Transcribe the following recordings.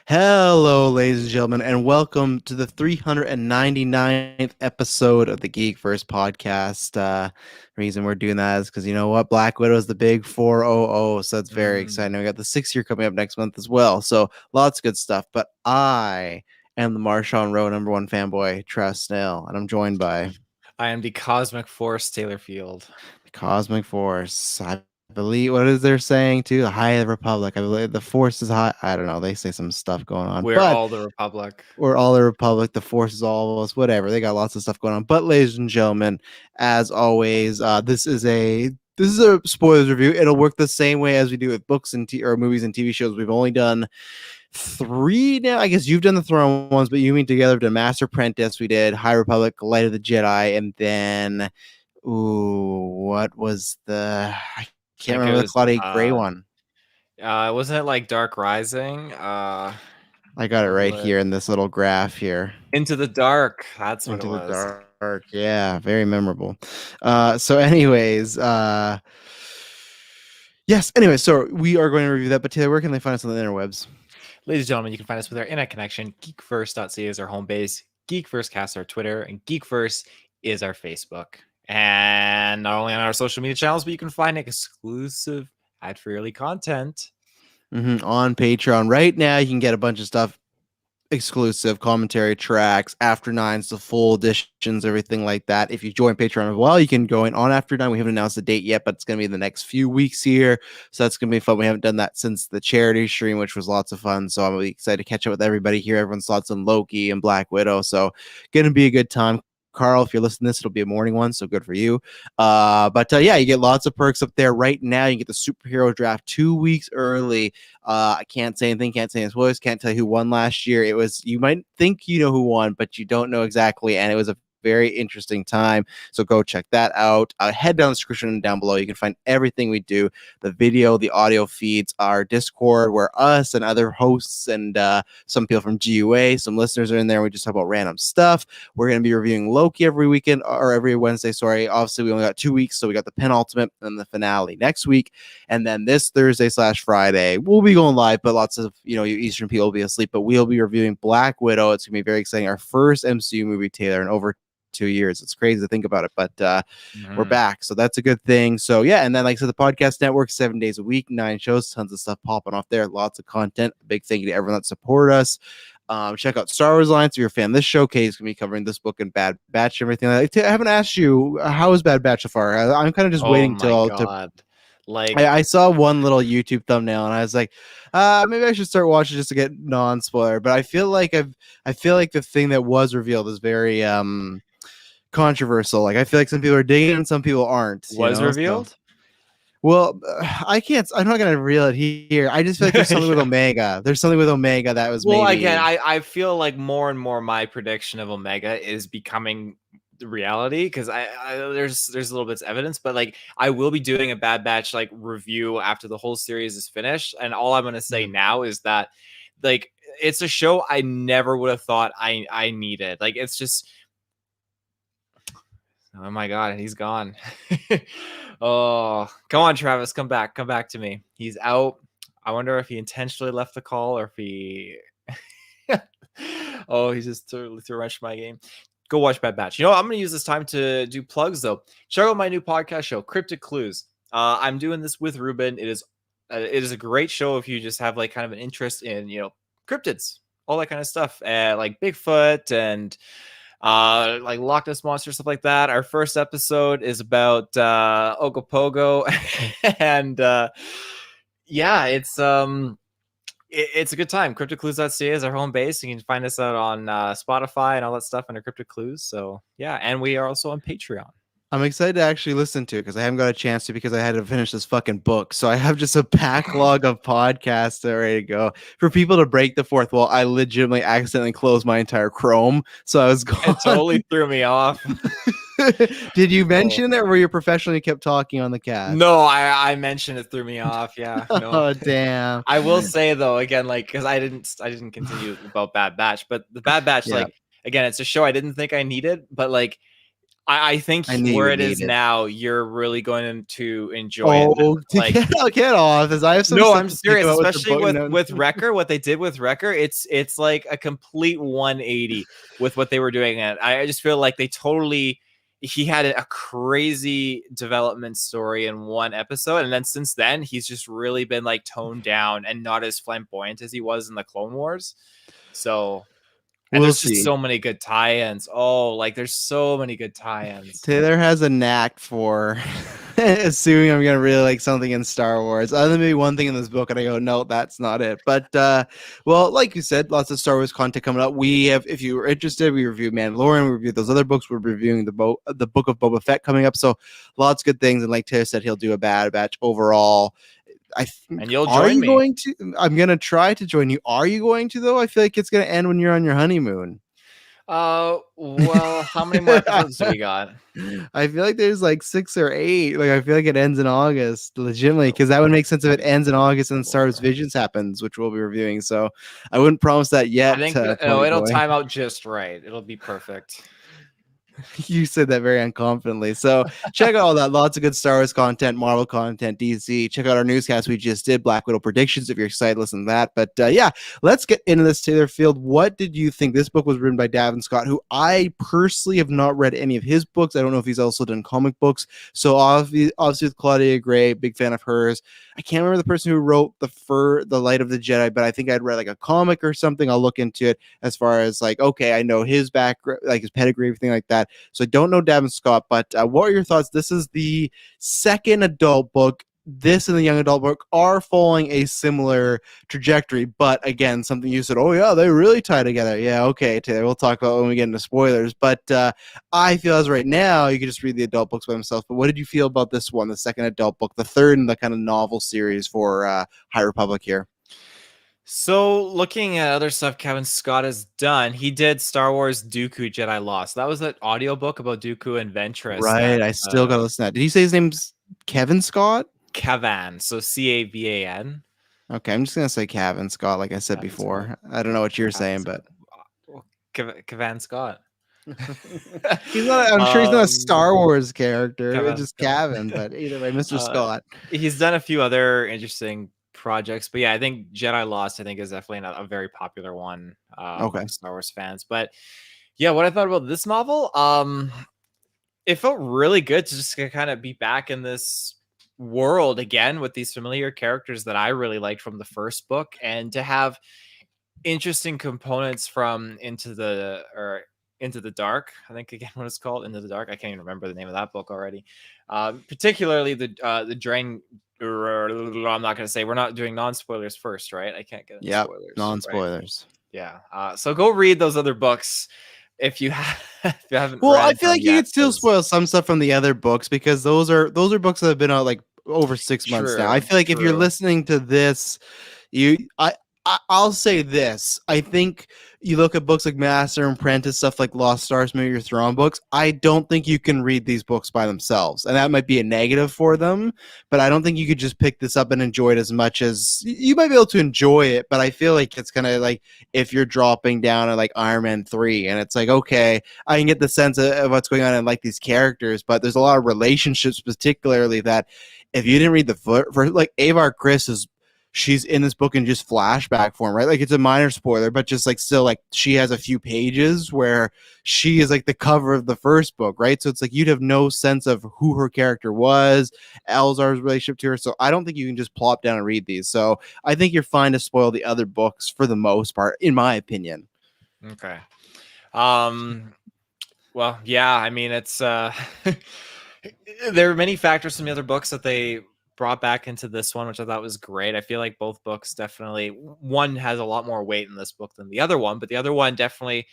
Hello, ladies and gentlemen, and welcome to the 399th episode of the GeekVerse podcast. Reason we're doing that is because you know what? Black Widow is the big 400, so that's very exciting. We got the 6 year coming up next month as well, so lots of good stuff. But I am the Marshawn Rowe #1 fanboy, Travis Snell, and I'm joined by I am the Cosmic Force Taylor Field. the Cosmic Force. I believe what is they're saying too? The High Republic. I believe the Force is high. I don't know. They say some stuff going on, We're but all the Republic. we're all the Republic, the Force is all of us, whatever. They got lots of stuff going on. But ladies and gentlemen, as always, this is a spoilers review. It'll work the same way as we do with books and or movies and TV shows. We've only done 3 now. I guess you've done the Throne ones, but you mean together did Master Apprentice. We did High Republic, Light of the Jedi, and then what was I can't remember the Claudia Gray one. Wasn't it like Dark Rising? I got it right here in this little graph here. Into the Dark. That's what Into it was. the Dark. Yeah, very memorable. So anyways, yes, anyway, so we are going to review that. But Taylor, where can they find us on the interwebs? Ladies and gentlemen, you can find us with our internet connection. GeekVerse.ca is our home base. GeekVerseCast our Twitter, and GeekVerse is our Facebook. And not only on our social media channels, but you can find exclusive ad-free early content on Patreon. Right now, you can get a bunch of stuff, exclusive commentary tracks, After Nines, the full editions, everything like that. If you join Patreon as well, you can go in on After Nine. We haven't announced the date yet, but it's going to be in the next few weeks here. So that's going to be fun. We haven't done that since the charity stream, which was lots of fun. So I'm really excited to catch up with everybody here. Everyone's thoughts on Loki and Black Widow. So going to be a good time. Carl, if you're listening to this, it'll be a morning one, so good for you. But yeah, you get lots of perks up there right now. You get the superhero draft 2 weeks early. I can't say anything, can't say any spoilers, can't tell you who won last year. It was, you might think you know who won, but you don't know exactly, and it was a very interesting time. So go check that out. Head down the description down below. You can find everything we do, the video, the audio feeds, our Discord, where us and other hosts and some people from GUA, some listeners are in there. We just talk about random stuff. We're going to be reviewing Loki every weekend, or every Wednesday, sorry. Obviously, we only got 2 weeks, so we got the penultimate and the finale next week. And then this Thursday/Friday, we'll be going live, but lots of, you Eastern people will be asleep, but we'll be reviewing Black Widow. It's going to be very exciting. Our first MCU movie, Taylor, in over 2 years. It's crazy to think about it, but we're back, so that's a good thing. So yeah, and then like I said, the podcast network, 7 days a week, 9 shows, tons of stuff popping off there, lots of content. A big thank you to everyone that support us. Check out Star Wars Alliance if you're a fan. This showcase gonna be covering this book and Bad Batch and everything. I haven't asked you, how is Bad Batch so far? I'm kind of just waiting till like I saw one little YouTube thumbnail and I was like, maybe I should start watching just to get non-spoiler. But I feel like the thing that was revealed is very controversial. Like I feel like some people are digging and some people aren't. Revealed? So, well, I'm not gonna reveal it here. I just feel like there's something with Omega. There's something with Omega that was again, I feel like more and more my prediction of Omega is becoming the reality, because there's little bits of evidence, but like I will be doing a Bad Batch like review after the whole series is finished, and all I'm gonna say now is that like it's a show I never would have thought I needed. Like it's just, oh my god, he's gone. Oh, come on, Travis, come back to me. He's out. I wonder if he intentionally left the call or if he oh, he just threw a wrench in my game. Go watch Bad Batch. I'm going to use this time to do plugs, though. Check out my new podcast show, Cryptic Clues. I'm doing this with Ruben. It is a great show if you just have like kind of an interest in, cryptids, all that kind of stuff, like Bigfoot and like Loch Ness Monster, stuff like that. Our first episode is about Ogopogo, and yeah, it's a good time. CrypticClues.ca is our home base. You can find us out on Spotify and all that stuff under Cryptic Clues. So yeah, and we are also on Patreon. I'm excited to actually listen to it because I haven't got a chance to, because I had to finish this fucking book. So I have just a backlog of podcasts that are ready to go. For people to break the fourth wall, I legitimately accidentally closed my entire Chrome. So I was gone. It totally threw me off. Did you mention that, or were you professionally kept talking on the cast? No, I mentioned it threw me off. Yeah. No. Oh damn. I will say though, again, like, because I didn't continue about Bad Batch, but the Bad Batch, like, again, it's a show I didn't think I needed, but like I think I knew you where would it need is it. now, you're really going to enjoy it. Oh, Like, get off! As I have some no, stuff I'm to think serious, about with the especially book. No, with Wrecker, what they did with Wrecker, it's like a complete 180 with what they were doing. And I just feel like he had a crazy development story in one episode, and then since then he's just really been like toned down and not as flamboyant as he was in the Clone Wars. So, and we'll there's just see. so many good tie-ins. Oh, like there's so many good tie-ins. Taylor has a knack for assuming I'm gonna really like something in Star Wars. Other than maybe one thing in this book, and I go, no, that's not it. But well, like you said, lots of Star Wars content coming up. We have, if you were interested, we reviewed Mandalorian, we reviewed those other books. We're reviewing the book of Boba Fett coming up. So lots of good things. And like Taylor said, he'll do a Bad Batch overall. I think. And you'll Are join you me. going to? I'm gonna try to join you. Are you going to though? I feel like it's gonna end when you're on your honeymoon. Well, how many more episodes do we got? I feel like there's like 6 or 8. Like I feel like it ends in August, legitimately, because that would make sense if it ends in August and Star Wars Visions happens, which we'll be reviewing. So I wouldn't promise that I yet, think Pony it'll Boy. time out just right. It'll be perfect. You said that very unconfidently. So check out all that. Lots of good Star Wars content, Marvel content, DC. Check out our newscast we just did, Black Widow predictions, if you're excited to listen to that. But yeah, let's get into this, Taylor Field. What did you think? This book was written by Davin Scott, who I personally have not read any of his books. I don't know if he's also done comic books. So obviously with Claudia Gray, big fan of hers. I can't remember the person who wrote The Light of the Jedi, but I think I'd read like a comic or something. I'll look into it as far as like, okay, I know his background, like his pedigree, everything like that. So I don't know Davin Scott, but what are your thoughts? This is the second adult book. This and the young adult book are following a similar trajectory, but again, something you said, oh yeah, they really tie together. Yeah, okay, Taylor, we'll talk about when we get into spoilers. But I feel as right now, you can just read the adult books by themselves. But what did you feel about this one, the second adult book, the third in the kind of novel series for High Republic here? So, looking at other stuff Kevin Scott has done, he did Star Wars Dooku Jedi Lost. That was that audiobook about Dooku and Ventress. Right, I still got to listen to that. Did he say his name's Kevin Scott? Cavan, so Cavan. Okay, I'm just gonna say Kevin Scott, like I said Kevin before. Scott. I don't know what you're saying, but Cavan Scott. he's not. I'm sure he's not a Star Wars character. Kevin, Just Kevin. Kevin, but either way, Mr. Scott. He's done a few other interesting projects, but yeah, I think Jedi Lost, I think, is definitely a very popular one. Okay. Star Wars fans, but yeah, what I thought about this novel, it felt really good to just kind of be back in this world again with these familiar characters that I really liked from the first book, and to have interesting components from Into the Dark. I think again what it's called, Into the Dark. I can't even remember the name of that book already. Particularly the Drain. I'm not going to say, we're not doing non-spoilers first, right? I can't get into spoilers. Non-spoilers. Right? Yeah. So go read those other books if you haven't. Well, read I feel like you yet, could still spoil some stuff from the other books because those are books that have been out like over 6 months now. I feel like if you're listening to this, I'll say this. I think you look at books like Master and Apprentice, stuff like Lost Stars, maybe your Thrawn books. I don't think you can read these books by themselves, and that might be a negative for them. But I don't think you could just pick this up and enjoy it as much as you might be able to enjoy it. But I feel like it's kind of like if you're dropping down at like Iron Man 3, and it's like, okay, I can get the sense of what's going on and like these characters, but there's a lot of relationships, particularly that if you didn't read the first, like Avar Chris is. She's in this book in just flashback form, right? Like it's a minor spoiler, but just like still like she has a few pages where she is like the cover of the first book, right? So it's like you'd have no sense of who her character was, Elzar's relationship to her. So I don't think you can just plop down and read these. So I think you're fine to spoil the other books for the most part, in my opinion. Okay. Well, yeah, I mean it's there are many factors from the other books that they brought back into this one, which I thought was great. I feel like both books definitely, one has a lot more weight in this book than the other one, but the other one definitely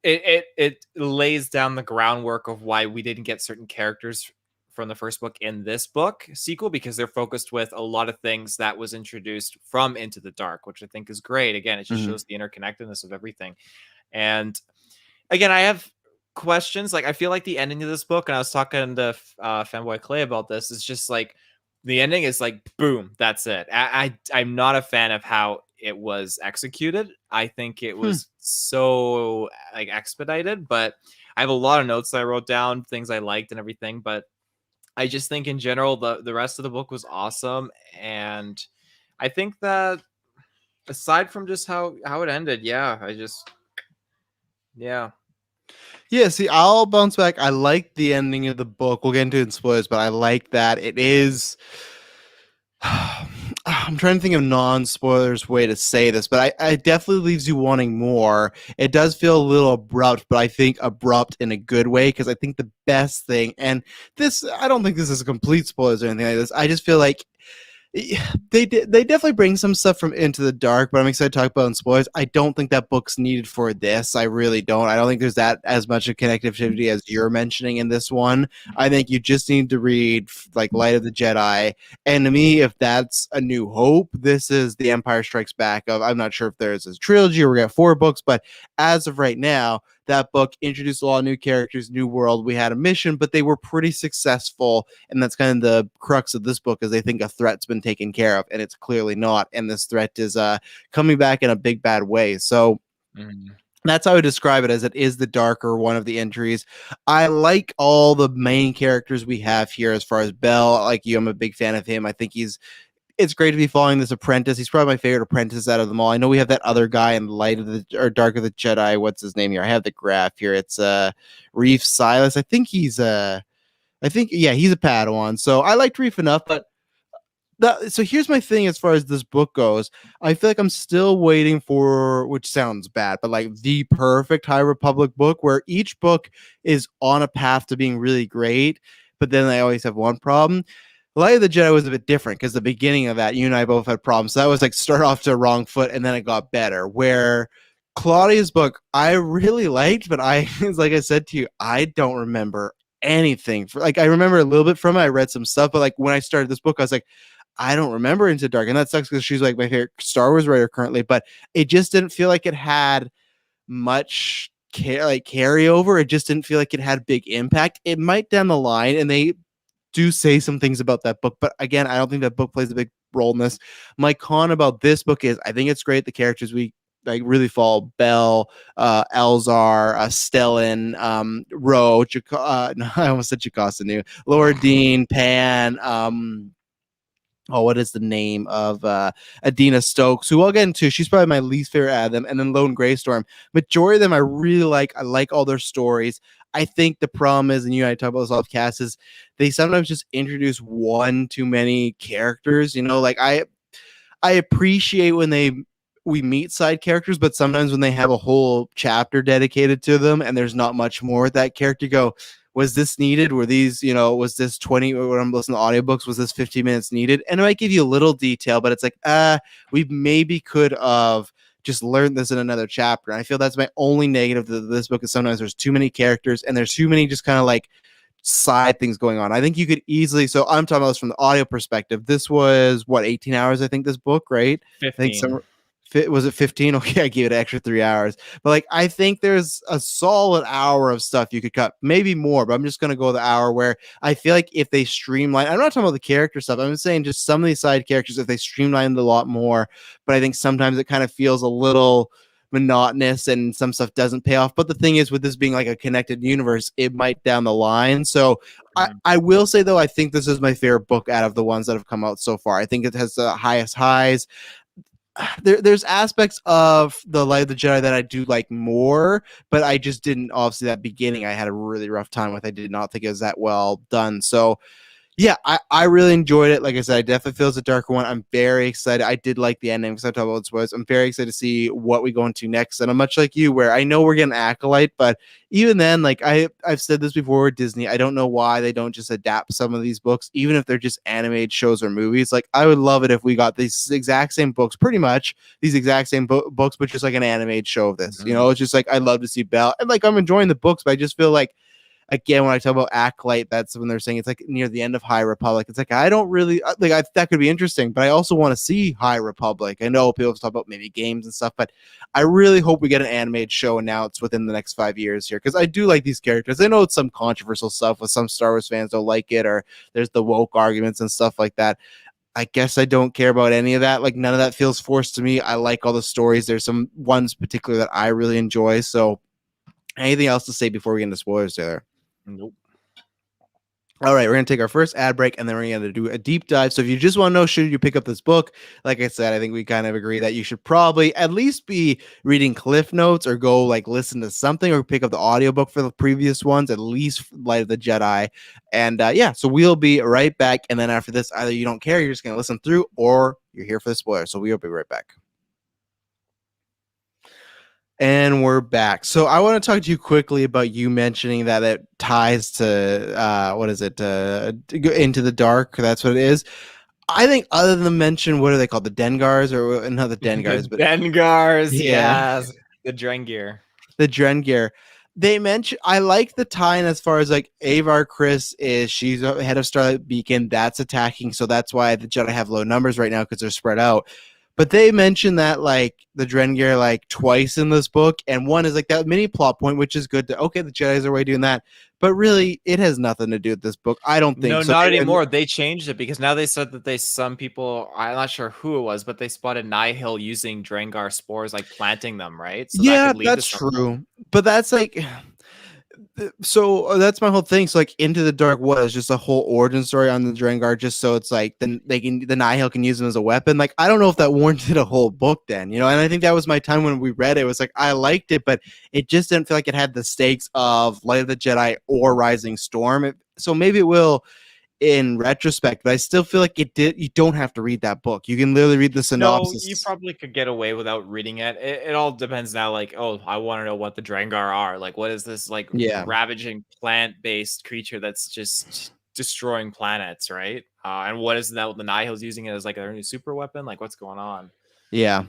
it lays down the groundwork of why we didn't get certain characters from the first book in this book sequel, because they're focused with a lot of things that was introduced from Into the Dark, which I think is great. Again, it just shows the interconnectedness of everything. And again, I have questions. Like I feel like the ending of this book, and I was talking to Fanboy Clay about this, is just like the ending is like boom, that's it. I'm not a fan of how it was executed. I think it was so like expedited, but I have a lot of notes that I wrote down, things I liked and everything, but I just think in general the rest of the book was awesome, and I think that aside from just how it ended, yeah. Yeah, see, I'll bounce back. I like the ending of the book. We'll get into it in spoilers, but I like that it is. I'm trying to think of non-spoilers way to say this, but I definitely leaves you wanting more. It does feel a little abrupt, but I think abrupt in a good way, because I think the best thing, and this, I don't think this is a complete spoilers or anything like this. I just feel like they definitely bring some stuff from Into the Dark, but I'm excited to talk about in spoilers. I don't think that book's needed for this. I really don't. I don't think there's that as much of connectivity as you're mentioning in this one. I think you just need to read like Light of the Jedi, and to me, if that's A New Hope, this is The Empire Strikes Back. I'm not sure if there's a trilogy or we got 4 books, but as of right now, that book introduced a lot of new characters, new world. We had a mission, but they were pretty successful, and that's kind of the crux of this book, is they think a threat's been taken care of, and it's clearly not, and this threat is coming back in a big bad way. So that's how I would describe it, as it is the darker one of the entries. I like all the main characters we have here. As far as Bell, like you, I'm a big fan of him. I think it's great to be following this apprentice. He's probably my favorite apprentice out of them all. I know we have that other guy in Light of the or Dark of the Jedi. What's his name here? I have the graph here. It's Reef Silas. I think he's he's a Padawan. So I liked Reef enough, but so here's my thing as far as this book goes. I feel like I'm still waiting for, which sounds bad, but like the perfect High Republic book, where each book is on a path to being really great, but then I always have one problem. Light of the Jedi was a bit different, because the beginning of that, you and I both had problems. So that was like start off to a wrong foot, and then it got better. Where Claudia's book, I really liked, but like I said to you, I don't remember anything. I remember a little bit from it. I read some stuff, but like when I started this book, I was like, I don't remember Into Dark, and that sucks because she's like my favorite Star Wars writer currently. But it just didn't feel like it had much carryover. It just didn't feel like it had big impact. It might down the line, and they do say some things about that book, but again, I don't think that book plays a big role in this. My con about this book is I think it's great. The characters we like really follow: Bell, Elzar, Stellan, Ro, no, I almost said Jocasta Nu, Laura Dean, Pan, what is the name of Adina Stokes, who I'll get into. She's probably my least favorite out of them. And then Lone Greystorm. Majority of them I really like. I like all their stories. I think the problem is, and you and I talk about this off cast, is they sometimes just introduce one too many characters. Like I appreciate when we meet side characters, but sometimes when they have a whole chapter dedicated to them and there's not much more with that character, go, was this needed? Were these, was this 20, when I'm listening to audiobooks, was this 15 minutes needed? And it might give you a little detail, but it's like, we maybe could have just learned this in another chapter. And I feel that's my only negative to this book, is sometimes there's too many characters and there's too many just kind of like side things going on. I think you could easily, so I'm talking about this from the audio perspective. This was 18 hours, I think, this book, right? 15. I think was it 15? Okay, I gave it an extra 3 hours. But like, I think there's a solid hour of stuff you could cut, maybe more, but I'm just going to go the hour, where I feel like if they streamline, I'm not talking about the character stuff, I'm just saying just some of these side characters, if they streamlined a lot more. But I think sometimes it kind of feels a little monotonous and some stuff doesn't pay off. But the thing is, with this being like a connected universe, it might down the line. So I will say, though, I think this is my favorite book out of the ones that have come out so far. I think it has the highest highs. There's aspects of the Light of the Jedi that I do like more, but I just didn't, obviously that beginning I had a really rough time with. I did not think it was that well done. So yeah, I really enjoyed it. Like I said, I definitely feel it's a darker one. I'm very excited. I did like the ending, because I talked about spoilers. I'm very excited to see what we go into next. And I'm much like you, where I know we're getting Acolyte, but even then, like I've said this before with Disney, I don't know why they don't just adapt some of these books, even if they're just animated shows or movies. Like, I would love it if we got these exact same books, pretty much these exact same books, but just like an animated show of this. It's just like, I'd love to see Belle, and like I'm enjoying the books, but I just feel like, again, when I talk about Acolyte, that's when they're saying it's like near the end of High Republic. It's like, I don't really that could be interesting, but I also want to see High Republic. I know people talk about maybe games and stuff, but I really hope we get an animated show announced within the next 5 years here, because I do like these characters. I know it's some controversial stuff with some Star Wars fans don't like it, or there's the woke arguments and stuff like that. I guess I don't care about any of that. Like, none of that feels forced to me. I like all the stories. There's some ones particular that I really enjoy. So Anything else to say before we get into spoilers, Taylor? Nope. All right, we're going to take our first ad break, and then we're going to do a deep dive. So if you just want to know, should you pick up this book? Like I said, I think we kind of agree that you should probably at least be reading Cliff Notes or go like listen to something or pick up the audiobook for the previous ones, at least Light of the Jedi. And yeah, so we'll be right back. And then after this, either you don't care, you're just going to listen through, or you're here for the spoilers. So we'll be right back. And we're back. So I want to talk to you quickly about you mentioning that it ties to what is it? Into the Dark. That's what it is. I think other than mention, what are they called? The Dengars or not the Dengars, The but Dengars, yeah, yes. The Drengir. the Drengir. They mention I like the tie-in as far as like Avar Chris is she's head of Starlight Beacon. That's attacking, so that's why the Jedi have low numbers right now because they're spread out. But they mention that like the Drengir like twice in this book, and one is like that mini plot point, which is good. Okay, the Jedi's are already doing that, but really it has nothing to do with this book. I don't think No, so. not anymore. They changed it because now they said that some people, I'm not sure who it was, but they spotted Nihil using Drengar spores, like planting them, right? So that Yeah, could lead to that's something. true. But that's like so that's my whole thing. So like Into the Dark was just a whole origin story on the Drengar, just so it's like then the Nihil can use them as a weapon. Like I don't know if that warranted a whole book then, you know. And I think that was my time when we read it. It was like I liked it, but it just didn't feel like it had the stakes of Light of the Jedi or Rising Storm. So maybe it will in retrospect, but I still feel like it did. You don't have to read that book. You can literally read the No, you synopsis. probably could get away without reading it. It all depends now. Like, oh, I want to know what the Drengar are. Like, what is this like Yeah, ravaging plant-based creature that's just destroying planets, right? And what is that? The Nihil's using it as like their new super weapon. Like, what's going on? yeah.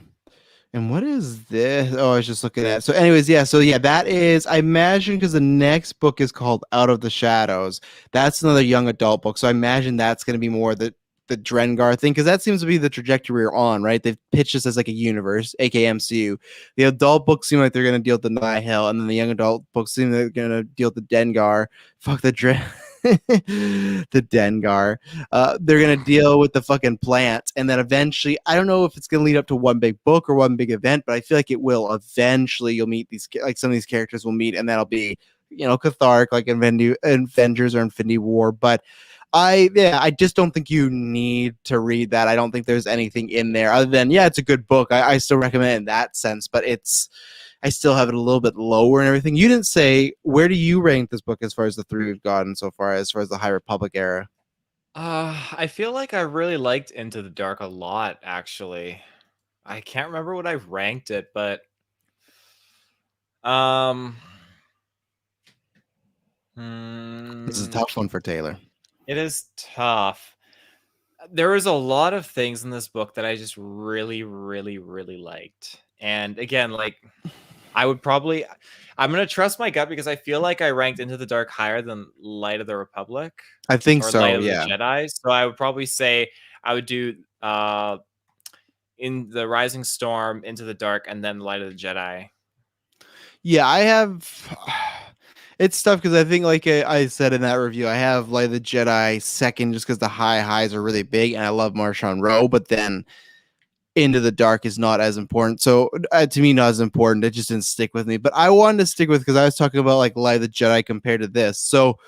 And what is this? Oh, I was just looking at it. So, anyways, yeah. So, yeah, that is, I imagine, because the next book is called Out of the Shadows. That's another young adult book. So, I imagine that's going to be more the Drengar thing, because that seems to be the trajectory we're on, right? They've pitched this as like a universe, aka MCU. The adult books seem like they're going to deal with the Nihil, and then the young adult books seem like they're going to deal with the Dengar. Fuck the the Dengar. They're gonna deal with the fucking plant, and then eventually, I don't know if it's gonna lead up to one big book or one big event, but I feel like it will. Eventually, you'll meet these like some of these characters will meet, and that'll be cathartic, like Avengers or Infinity War. But I just don't think you need to read that. I don't think there's anything in there other than it's a good book. I still recommend it in that sense, but I still have it a little bit lower and everything. You didn't say, where do you rank this book as far as the three we've gotten so far, as far as the High Republic era? I feel like I really liked Into the Dark a lot, actually. I can't remember what I ranked it, but This is a tough one for Taylor. It is tough. There was a lot of things in this book that I just really, really, really liked. And again, like I'm gonna trust my gut because I feel like I ranked Into the Dark higher than Light of the Republic I think or so, Light of the yeah. Jedi. So I would probably say I would do in the Rising Storm, Into the Dark, and then Light of the Jedi. Yeah, I have. It's tough because I think, like I said in that review, I have Light of the Jedi second just because the highs are really big, and I love Marshawn Rowe, but then Into the Dark is not as important. So to me, not as important. It just didn't stick with me. But I wanted to stick with because I was talking about like Light of the Jedi compared to this. So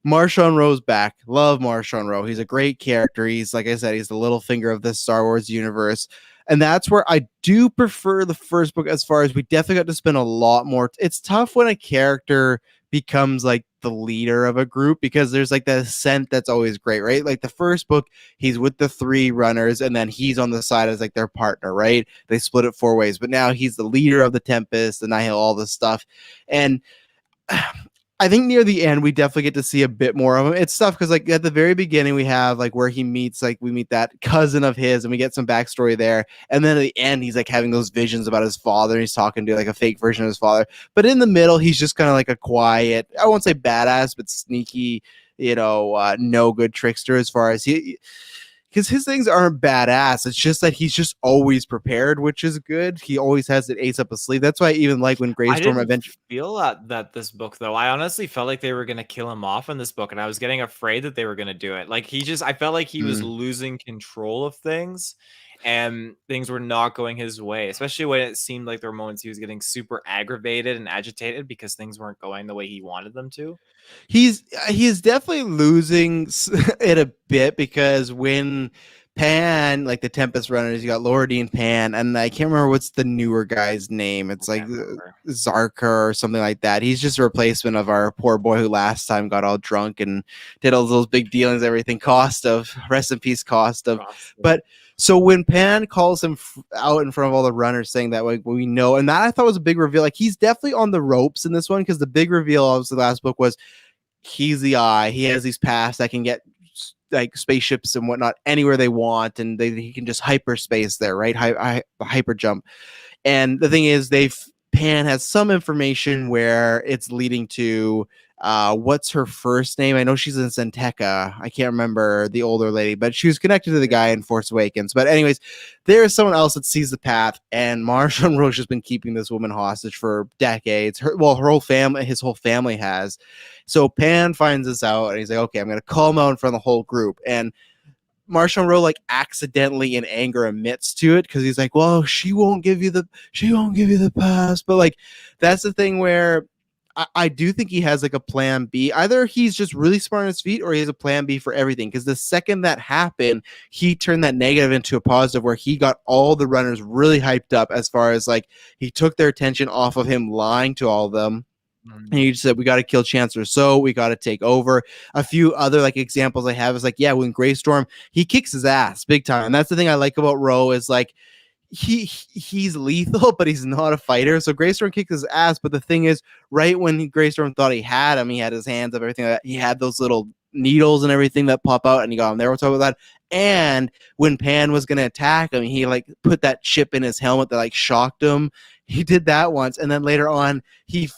Marshawn Rowe's back. Love Marshawn Rowe. He's a great character. He's, like I said, he's the little finger of this Star Wars universe. And that's where I do prefer the first book as far as we definitely got to spend a lot more. It's tough when a character becomes like the leader of a group because there's like that scent that's always great, right? Like the first book, he's with the three runners and then he's on the side as like their partner, right? They split it four ways, but now he's the leader of the Tempest, the Nihil, all this stuff. And I think near the end we definitely get to see a bit more of him. It's tough because like at the very beginning we have like where he meets like we meet that cousin of his and we get some backstory there, and then at the end he's like having those visions about his father. And he's talking to like a fake version of his father, but in the middle he's just kind of like a quiet, I won't say badass, but sneaky, no good trickster as far as he. Because his things aren't badass. It's just that he's just always prepared, which is good. He always has it ace up his sleeve. That's why I even like when I Greystorm didn't eventually. feel that this book though. I honestly felt like they were gonna kill him off in this book, and I was getting afraid that they were gonna do it. Like I felt like he was losing control of things, and things were not going his way, especially when it seemed like there were moments he was getting super aggravated and agitated because things weren't going the way he wanted them to. He's definitely losing it a bit, because when Pan, like the Tempest runners, you got Lordine Pan, and I can't remember what's the newer guy's name. It's like Zarka or something like that. He's just a replacement of our poor boy who last time got all drunk and did all those big dealings, everything. Cost of, rest in peace, Cost of. But so when Pan calls him out in front of all the runners, saying that, like, we know, and that I thought was a big reveal. Like, he's definitely on the ropes in this one, because the big reveal of the last book was he's the Eye. He has these paths that can get like spaceships and whatnot anywhere they want, and he can just hyperspace there, right? Hyper jump. And the thing is, Pan has some information where it's leading to what's her first name? I know she's in Senteca. I can't remember the older lady, but she was connected to the guy in Force Awakens. But anyways, there is someone else that sees the path, and Marshall Roche has been keeping this woman hostage for decades. Her whole family, his whole family has. So Pan finds this out, and he's like, okay, I'm going to call him out in front of the whole group. And Marshall Rowe, like, accidentally in anger admits to it, because he's like, well, she won't give you the pass. But like, that's the thing where I do think he has like a plan B. Either he's just really smart on his feet, or he has a plan B for everything. Because the second that happened, he turned that negative into a positive, where he got all the runners really hyped up, as far as like, he took their attention off of him lying to all of them. And he just said, we got to kill Chancellor, so we got to take over. A few other like examples I have is like, yeah, when Greystorm, he kicks his ass big time. And that's the thing I like about Rowe, is like, he's lethal, but he's not a fighter. So Greystorm kicked his ass, but the thing is, right when Greystorm thought he had him, he had his hands up, everything like that. He had those little needles and everything that pop out, and he got him there. We'll talk about that. And when Pan was gonna attack him, he like put that chip in his helmet that like shocked him. He did that once, and then later on, he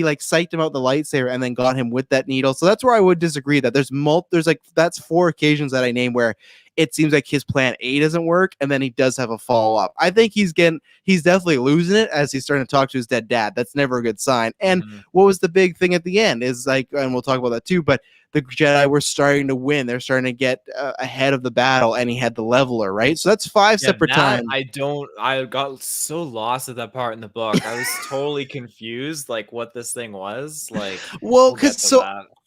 like psyched him out the lightsaber, and then got him with that needle. So that's where I would disagree. That there's like, that's 4 occasions that I named where it seems like his plan A doesn't work, and then he does have a follow up. I think he's definitely losing it as he's starting to talk to his dead dad. That's never a good sign. And what was the big thing at the end is like, and we'll talk about that too, but the Jedi were starting to win. They're starting to get ahead of the battle, and he had the leveler, right? So that's 5 separate times. I got so lost at that part in the book. I was totally confused, like what this thing was. Like, well, because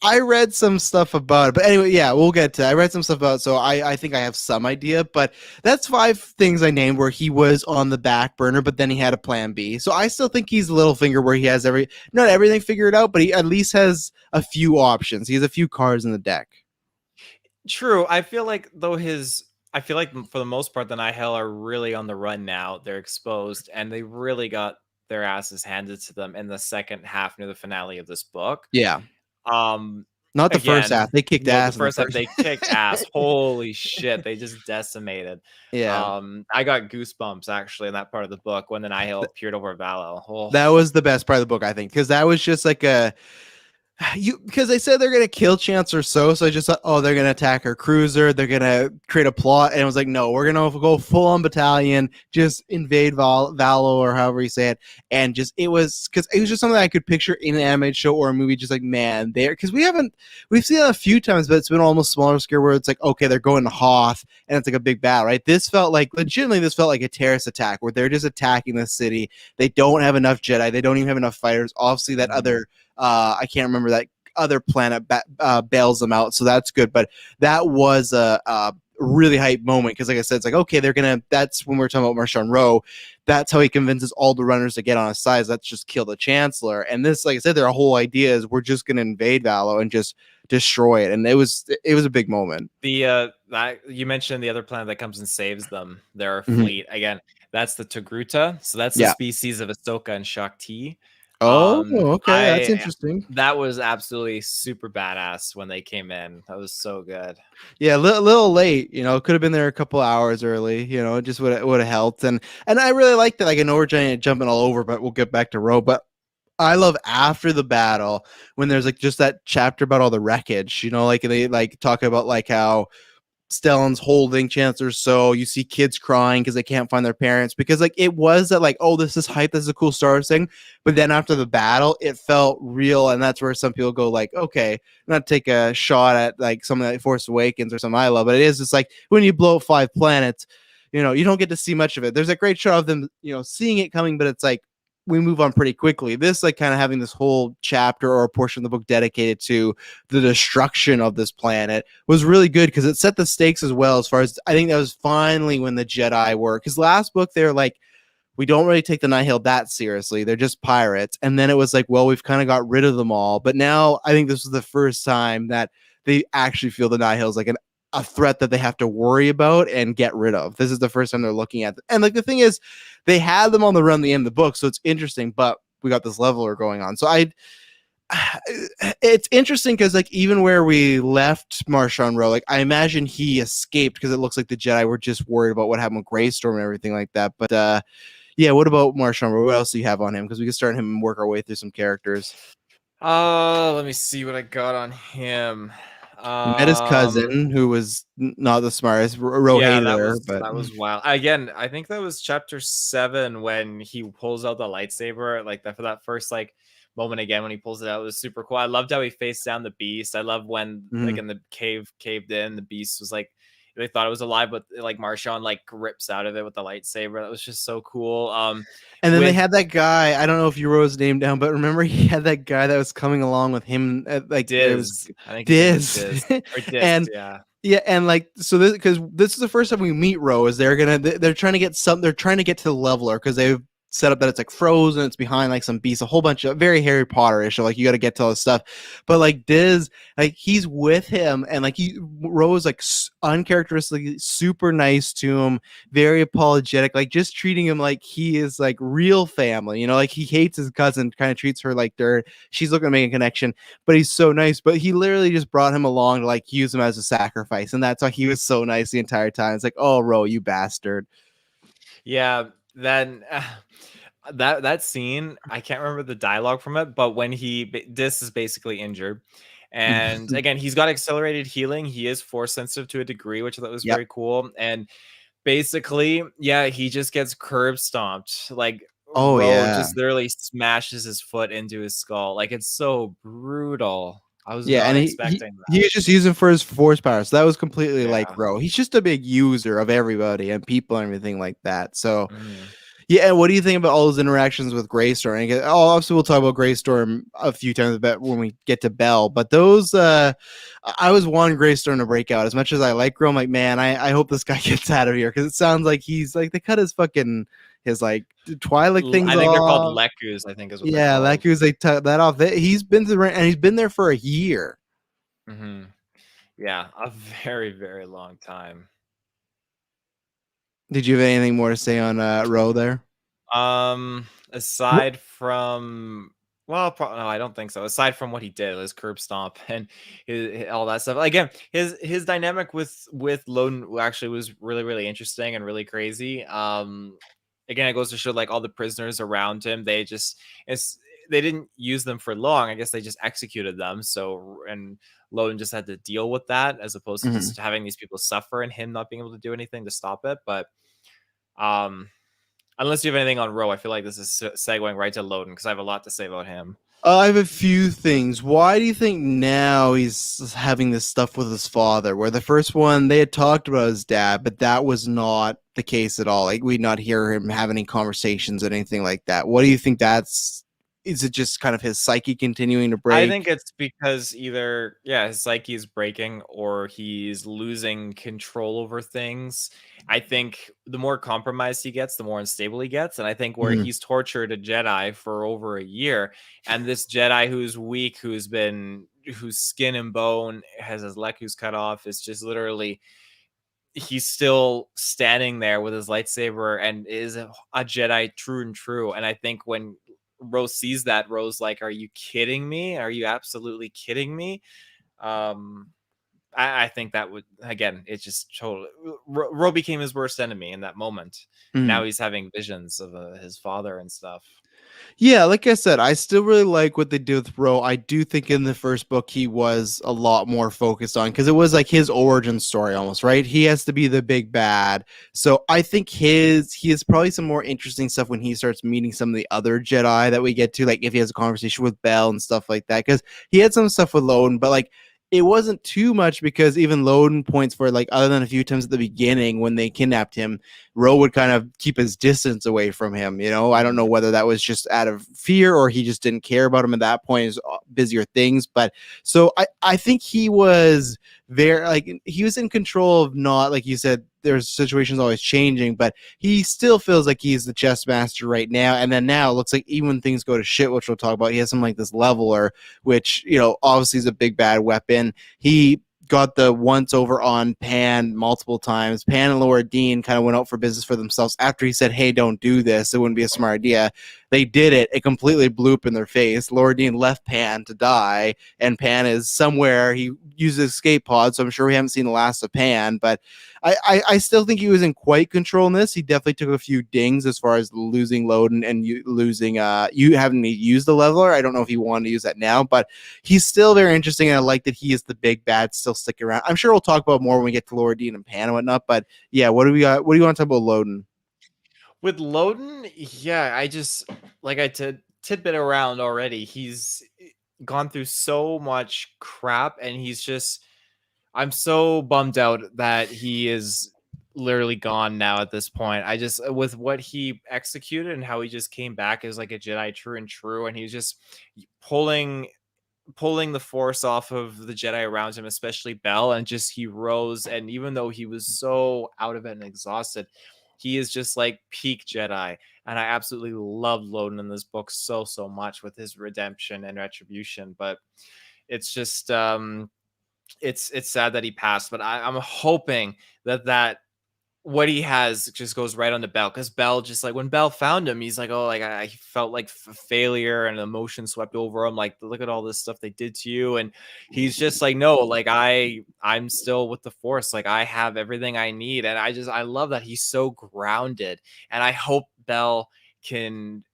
I read some stuff about it, but anyway, yeah, we'll get to. I read some stuff about it, so I think I have some idea. But that's 5 things I named where he was on the back burner, but then he had a plan B. So I still think he's Littlefinger, where he has not everything figured out, but he at least has a few options. He has a few cards in the deck. True. I feel like for the most part, the Nihil are really on the run now. They're exposed, and they really got their asses handed to them in the second half near the finale of this book. Yeah. Not the first half. They kicked ass. The first half, they kicked ass. Holy shit. They just decimated. Yeah. I got goosebumps actually in that part of the book when the Nihil appeared over Valo. Oh. That was the best part of the book, I think, because that was just like because they said they're gonna kill Chancellor So I just thought, oh, they're gonna attack her cruiser, they're gonna create a plot, and it was like, no, we're gonna go full on battalion, just invade Valo, or however you say it, and just it was just something I could picture in an animated show or a movie, just like, man, because we've seen it a few times, but it's been almost smaller scale where it's like, okay, they're going to Hoth, and it's like a big battle, right? This felt like a terrorist attack where they're just attacking the city. They don't have enough Jedi, they don't even have enough fighters. Obviously, that other I can't remember, that other planet bails them out, so that's good. But that was a really hype moment, because like I said, it's like, okay, that's when we're talking about Marchand Rowe, that's how he convinces all the runners to get on his side. Let's just kill the Chancellor. And this, like I said, their whole idea is we're just going to invade Valo and just destroy it. And it was a big moment. You mentioned the other planet that comes and saves them, their fleet. Again, that's the Togruta. So that's the species of Ahsoka and Shakti. Oh, okay, that's interesting. That was absolutely super badass when they came in. That was so good. Yeah, a little late, could have been there a couple hours early, just would have helped. And I really liked it. Like, I know we're jumping all over, but we'll get back to Roe. But I love after the battle when there's like just that chapter about all the wreckage, like they like talk about like how Stellan's holding Chancellor So you see kids crying because they can't find their parents, because like it was that like, oh, this is hype, this is a cool Star Wars thing, but then after the battle it felt real. And that's where some people go like, okay, not take a shot at like something like Force Awakens or something I love, but it is just like when you blow up 5 planets, you don't get to see much of it. There's a great shot of them, seeing it coming, but it's like we move on pretty quickly. This, like, kind of having this whole chapter or a portion of the book dedicated to the destruction of this planet was really good because it set the stakes as well. As far as I think that was finally when the Jedi were, because last book they're like, we don't really take the Nihil that seriously. They're just pirates. And then it was like, well, we've kind of got rid of them all. But now I think this was the first time that they actually feel the Nihil is like a threat that they have to worry about and get rid of. This is the first time they're looking at them. And like the thing is, they had them on the run at the end of the book, so it's interesting, but we got this leveler going on. So it's interesting because like even where we left Marshawn Rowe, like I imagine he escaped because it looks like the Jedi were just worried about what happened with Greystorm and everything like that. But yeah, what about Marshawn Rowe? What else do you have on him? Because we can start him and work our way through some characters. Let me see what I got on him. Met his cousin, who was not the smartest. Rowe hated her, but that was wild. Again, I think that was chapter 7 when he pulls out the lightsaber, like that for that first like moment again when he pulls it out. It was super cool. I loved how he faced down the beast. I love when like in the caved in, the beast was like they thought it was alive, but like Marshawn like rips out of it with the lightsaber. That was just so cool. And then they had that guy. I don't know if you wrote his name down, but remember he had that guy that was coming along with him, like Diz. I think Diz. Or Diz, and yeah, and like so this because this is the first time we meet Rose. They're trying to get they're trying to get to the leveler because they've set up that it's like frozen, it's behind like some beast, a whole bunch of very Harry Potter-ish, like you got to get to all this stuff. But like Diz, like he's with him, and like Rose like uncharacteristically super nice to him, very apologetic, like just treating him like he is like real family, like he hates his cousin, kind of treats her like dirt. She's looking to make a connection, but he's so nice. But he literally just brought him along to like use him as a sacrifice, and that's why he was so nice the entire time. It's like, oh, Ro, you bastard. Yeah, then that scene, I can't remember the dialogue from it, but when Dis is basically injured, and again he's got accelerated healing. He is force sensitive to a degree, which I thought was very cool. And basically, yeah, he just gets curb stomped. Like Ro just literally smashes his foot into his skull. Like it's so brutal. I was not expecting that. He was just using for his force power. So that was completely like Ro. He's just a big user of everybody and people and everything like that. So yeah, what do you think about all those interactions with Greystorm? And obviously we'll talk about Greystorm a few times when we get to Bell, but those I was wanting Greystorm to break out. As much as I like Ro, I'm like, man, I hope this guy gets out of here, because it sounds like he's like they cut his like Twi'lek things. I think they're called Lekus, I think is what they're called. Lekus, they took that off. He's been there for a year. Yeah, a very, very long time. Did you have anything more to say on Ro there? Aside from no, I don't think so. Aside from what he did, his curb stomp and all that stuff. Again, his dynamic with Loden actually was really, really interesting and really crazy. Again, it goes to show like all the prisoners around him, they didn't use them for long. I guess they just executed them. So, and Loden just had to deal with that as opposed to just having these people suffer and him not being able to do anything to stop it. But unless you have anything on Ro, I feel like this is segueing right to Loden because I have a lot to say about him. I have a few things. Why do you think now he's having this stuff with his father? Where the first one, they had talked about his dad, but that was not the case at all. Like, we'd not hear him have any conversations or anything like that. What do you think is it just kind of his psyche continuing to break? I think it's because either, his psyche is breaking or he's losing control over things. I think the more compromised he gets, the more unstable he gets. And I think where he's tortured a Jedi for over a year, and this Jedi who's weak, whose skin and bone has his who's cut off, is just literally, he's still standing there with his lightsaber and is a Jedi true and true. And I think when Rose sees that, Rose like, are you kidding me? Are you absolutely kidding me? I think that would, again, it just totally, Ro became his worst enemy in that moment. Now he's having visions of his father and stuff. Yeah, like I said, I still really like what they do with Ro. I do think in the first book he was a lot more focused on, because it was like his origin story almost, right? He has to be the big bad. So I think he has probably some more interesting stuff when he starts meeting some of the other Jedi that we get to, like if he has a conversation with Bell and stuff like that, because he had some stuff with Loden, but like it wasn't too much because even Loden points for like other than a few times at the beginning when they kidnapped him, Ro would kind of keep his distance away from him. I don't know whether that was just out of fear or he just didn't care about him at that point. He's busier things, but so I think he was very like he was in control of not like you said. There's situations always changing, but he still feels like he's the chess master right now. And then now it looks like even when things go to shit, which we'll talk about, he has something like this leveler, which obviously is a big bad weapon. He got the once over on Pan multiple times. Pan and Laura Dean kind of went out for business for themselves after he said, hey, don't do this. It wouldn't be a smart idea. They did it. It completely blew up in their face. Laura Dean left Pan to die, and Pan is somewhere. He uses escape pod, so I'm sure we haven't seen the last of Pan, but I still think he was in quite control in this. He definitely took a few dings as far as losing load and you losing you having to use the leveler. I don't know if he wanted to use that now, but he's still very interesting, and I like that he is the big bad still sticking around. I'm sure we'll talk about more when we get to Laura Dean and Pan and whatnot, but yeah, what do we got? What do you want to talk about Loden? With Loden, yeah, I just like I tidbit around already. He's gone through so much crap, and I'm so bummed out that he is literally gone now at this point. I just with what he executed and how he just came back as like a Jedi true and true, and he was just pulling the force off of the Jedi around him, especially Bell, and just he rose. And even though he was so out of it and exhausted, he is just like peak Jedi. And I absolutely love Loden in this book so much with his redemption and retribution. But it's just it's sad that he passed. But I'm hoping that what he has just goes right on to Bell, because Bell just like when Bell found him, he's like, oh, like I felt like failure and emotion swept over him. Like, look at all this stuff they did to you. And he's just like, no, like I'm still with the Force. Like I have everything I need. And I love that he's so grounded. And I hope Bell can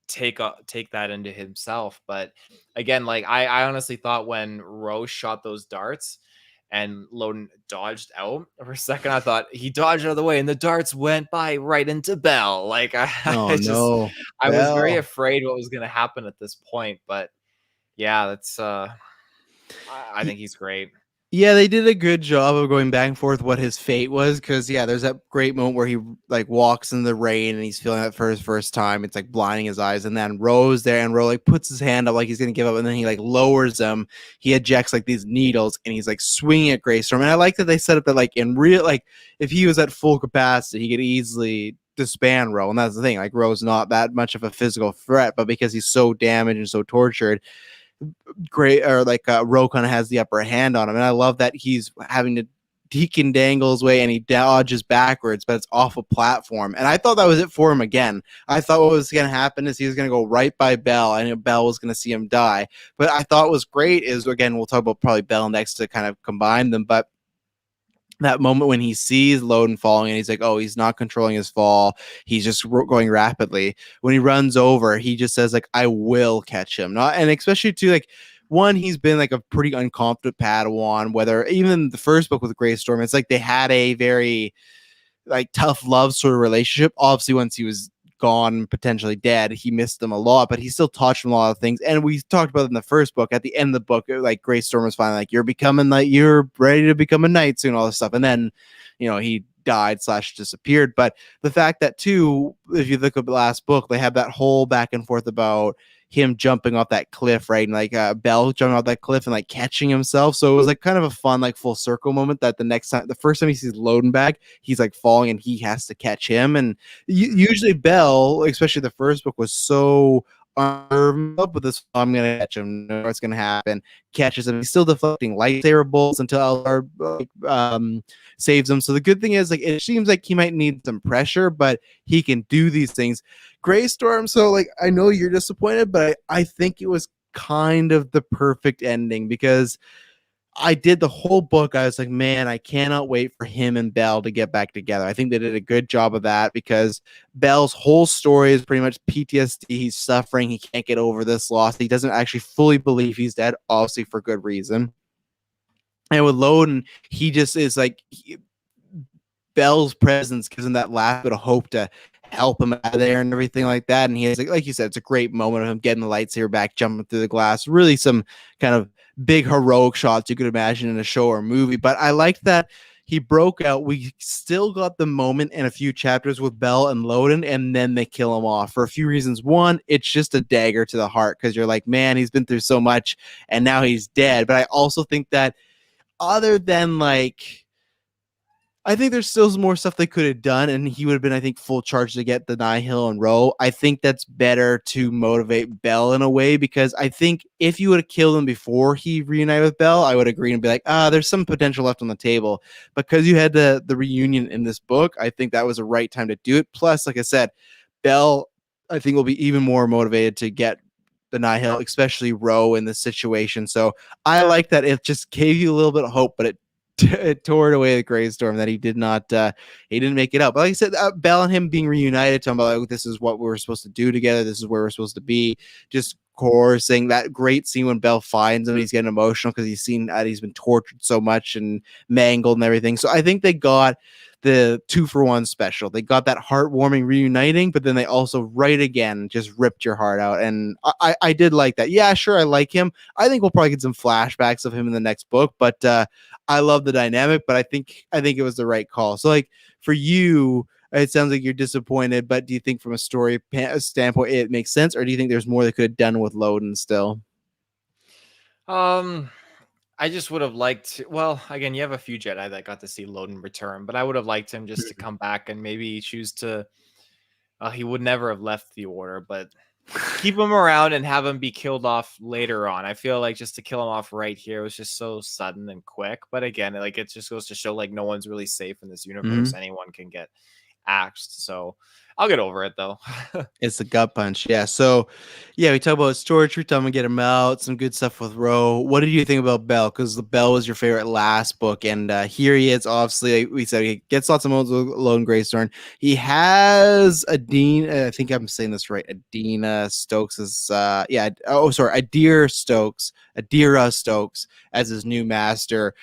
take that into himself. But again, like I honestly thought when Rose shot those darts and Loden dodged out for a second, I thought he dodged out of the way and the darts went by right into Bell. Like Oh no, I was very Bell. afraid what was going to happen at this point. But yeah, that's I think he's great. Yeah, they did a good job of going back and forth what his fate was, because yeah, there's that great moment where he like walks in the rain and he's feeling it for his first time. It's like blinding his eyes, and then Ro's there, and Ro like puts his hand up like he's gonna give up, and then he like lowers them. He ejects like these needles, and he's like swinging at Greystorm. And I like that they set up that like in real, like if he was at full capacity, he could easily disband Ro. And that's the thing, like Ro's not that much of a physical threat, but because he's so damaged and so tortured, Ro kind of has the upper hand on him. And I love that he's having to he can dangle his way and he dodges backwards, but it's off a platform. And I thought that was it for him again. I thought what was going to happen is he was going to go right by Bell, and Bell was going to see him die. But I thought what was great is, again, we'll talk about probably Bell next to kind of combine them, but that moment when he sees Loden falling and he's like, oh, he's not controlling his fall. He's just going rapidly. When he runs over, he just says like, I will catch him. And especially too, like, one, he's been like a pretty unconfident Padawan, whether even the first book with Greystorm, it's like they had a very like tough love sort of relationship. Obviously, once he was gone, potentially dead, he missed them a lot, but he still taught him a lot of things. And we talked about it in the first book. At the end of the book, like Greystorm was finally like, you're ready to become a knight soon, all this stuff. And then, he died / disappeared. But the fact that too, if you look at the last book, they have that whole back and forth about him jumping off that cliff, right? And like Bell jumping off that cliff and like catching himself. So it was like kind of a fun, like full circle moment that the first time he sees Loden back, he's like falling and he has to catch him. And usually Bell, especially the first book, was so up with this, I'm gonna catch him, know what's gonna happen, catches him, he's still deflecting lightsaber bolts until Eldar saves him. So the good thing is, like, it seems like he might need some pressure, but he can do these things. Greystorm, so like I know you're disappointed, but I think it was kind of the perfect ending, because I did the whole book. I was like, man, I cannot wait for him and Bell to get back together. I think they did a good job of that, because Bell's whole story is pretty much PTSD. He's suffering. He can't get over this loss. He doesn't actually fully believe he's dead, obviously for good reason. And with Loden, he just is like, Bell's presence gives him that last bit of hope to help him out of there and everything like that. And he has, like you said, it's a great moment of him getting the lightsaber back, jumping through the glass. Really some kind of big heroic shots you could imagine in a show or movie. But I like that he broke out. We still got the moment in a few chapters with Bell and Loden, and then they kill him off for a few reasons. One, it's just a dagger to the heart because you're like, man, he's been through so much and now he's dead. But I also think that other than like, I think there's still more stuff they could have done, and he would have been, I think, full charge to get the Nihil and Ro. I think that's better to motivate Bell in a way, because I think if you would have killed him before he reunited with Bell, I would agree and be like, there's some potential left on the table. Because you had the reunion in this book, I think that was the right time to do it. Plus, like I said, Bell, I think, will be even more motivated to get the Nihil, especially Ro in this situation. So I like that it just gave you a little bit of hope, but it tore it away the Grey Storm that he didn't make it up. But like I said, Bell and him being reunited, talking about like, this is what we're supposed to do together, this is where we're supposed to be, just chorusing that great scene when Bell finds him, he's getting emotional because he's seen that he's been tortured so much and mangled and everything. So I think they got the 2-for-1 special. They got that heartwarming reuniting, but then they also right again just ripped your heart out. And I did like that. Yeah, sure, I like him. I think we'll probably get some flashbacks of him in the next book, but I love the dynamic, but I think it was the right call. So like for you, it sounds like you're disappointed, but do you think from a story standpoint it makes sense, or do you think there's more they could have done with Loden still? I just would have liked. Well, again, you have a few Jedi that got to see Loden return, but I would have liked him just to come back and maybe choose to. He would never have left the Order, but keep him around and have him be killed off later on. I feel like just to kill him off right here was just so sudden and quick. But again, like it just goes to show like no one's really safe in this universe. Mm-hmm. Anyone can get axed. So I'll get over it though. It's the gut punch. Yeah. So, yeah, we talk about storage. We're talking to get him out. Some good stuff with Ro. What did you think about Bell? Because the Bell was your favorite last book, and here he is. Obviously, like we said he gets lots of moments with Lone Greystone. He has Adina. I think I'm saying this right. Adina Stokes is. Yeah. Oh, sorry. Adira Stokes as his new master.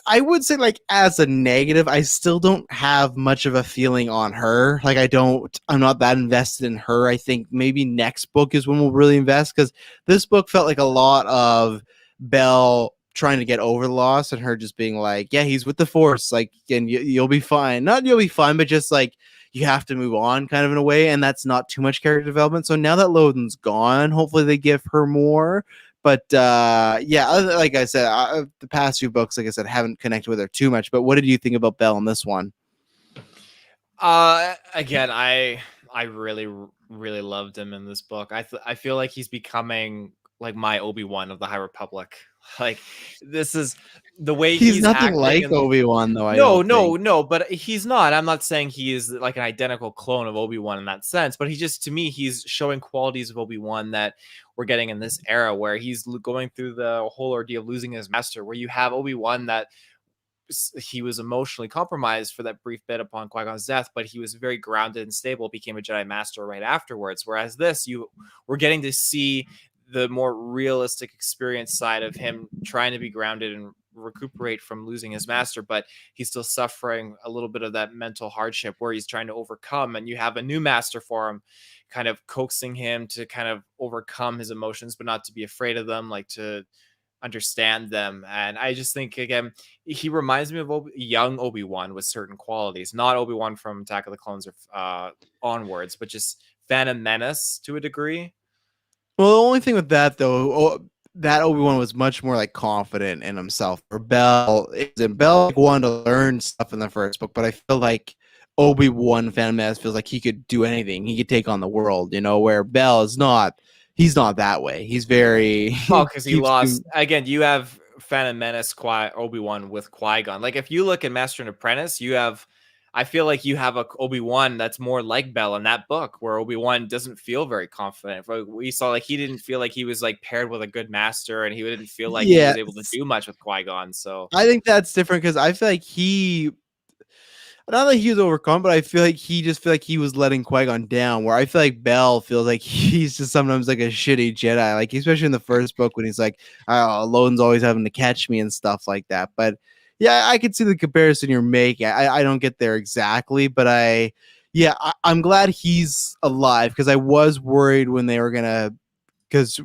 I would say, like, as a negative, I still don't have much of a feeling on her. Like, I'm not that invested in her. I think maybe next book is when we'll really invest, because this book felt like a lot of Belle trying to get over the loss and her just being like, yeah, he's with the Force, like, and you'll be fine. Not you'll be fine, but just like, you have to move on kind of in a way, and that's not too much character development. So now that Loden's gone, hopefully they give her more. But yeah, like I said, the past few books, like I said, haven't connected with her too much. But what did you think about Belle in this one? Again, I really loved him in this book. I feel like he's becoming like my Obi-Wan of the High Republic. Like this is the way he's nothing acting like Obi-Wan, though. No, but he's not. I'm not saying he is like an identical clone of Obi-Wan in that sense, but he just, to me, he's showing qualities of Obi-Wan that we're getting in this era where he's going through the whole ordeal of losing his master, where you have Obi-Wan that he was emotionally compromised for that brief bit upon Qui-Gon's death, but he was very grounded and stable, became a Jedi Master right afterwards. Whereas this, we're getting to see the more realistic experience side of him trying to be grounded and recuperate from losing his master, but he's still suffering a little bit of that mental hardship where he's trying to overcome, and you have a new master for him, kind of coaxing him to kind of overcome his emotions, but not to be afraid of them, like to understand them. And I just think, again, he reminds me of young Obi-Wan with certain qualities, not Obi-Wan from Attack of the Clones or onwards, but just Phantom Menace to a degree. Well, the only thing with that, though, that Obi-Wan was much more like confident in himself. Or Bell like, wanted to learn stuff in the first book, but I feel like Obi-Wan Phantom Menace feels like he could do anything. He could take on the world, where Bell is not. He's not that way. He's very. Oh, because he lost. Again, you have Phantom Menace, Obi-Wan with Qui-Gon. Like, if you look at Master and Apprentice, I feel like you have a Obi-Wan that's more like Bell in that book, where Obi-Wan doesn't feel very confident. We saw like he didn't feel like he was like paired with a good master, and he didn't feel like he was able to do much with Qui-Gon. So I think that's different, because I feel like not that he was overcome, but I feel like he was letting Qui-Gon down, where I feel like Bell feels like he's just sometimes like a shitty Jedi, like especially in the first book when he's like, oh, Loden's always having to catch me and stuff like that. But yeah, I could see the comparison you're making. I don't get there exactly, but I'm glad he's alive, because I was worried when they were gonna, because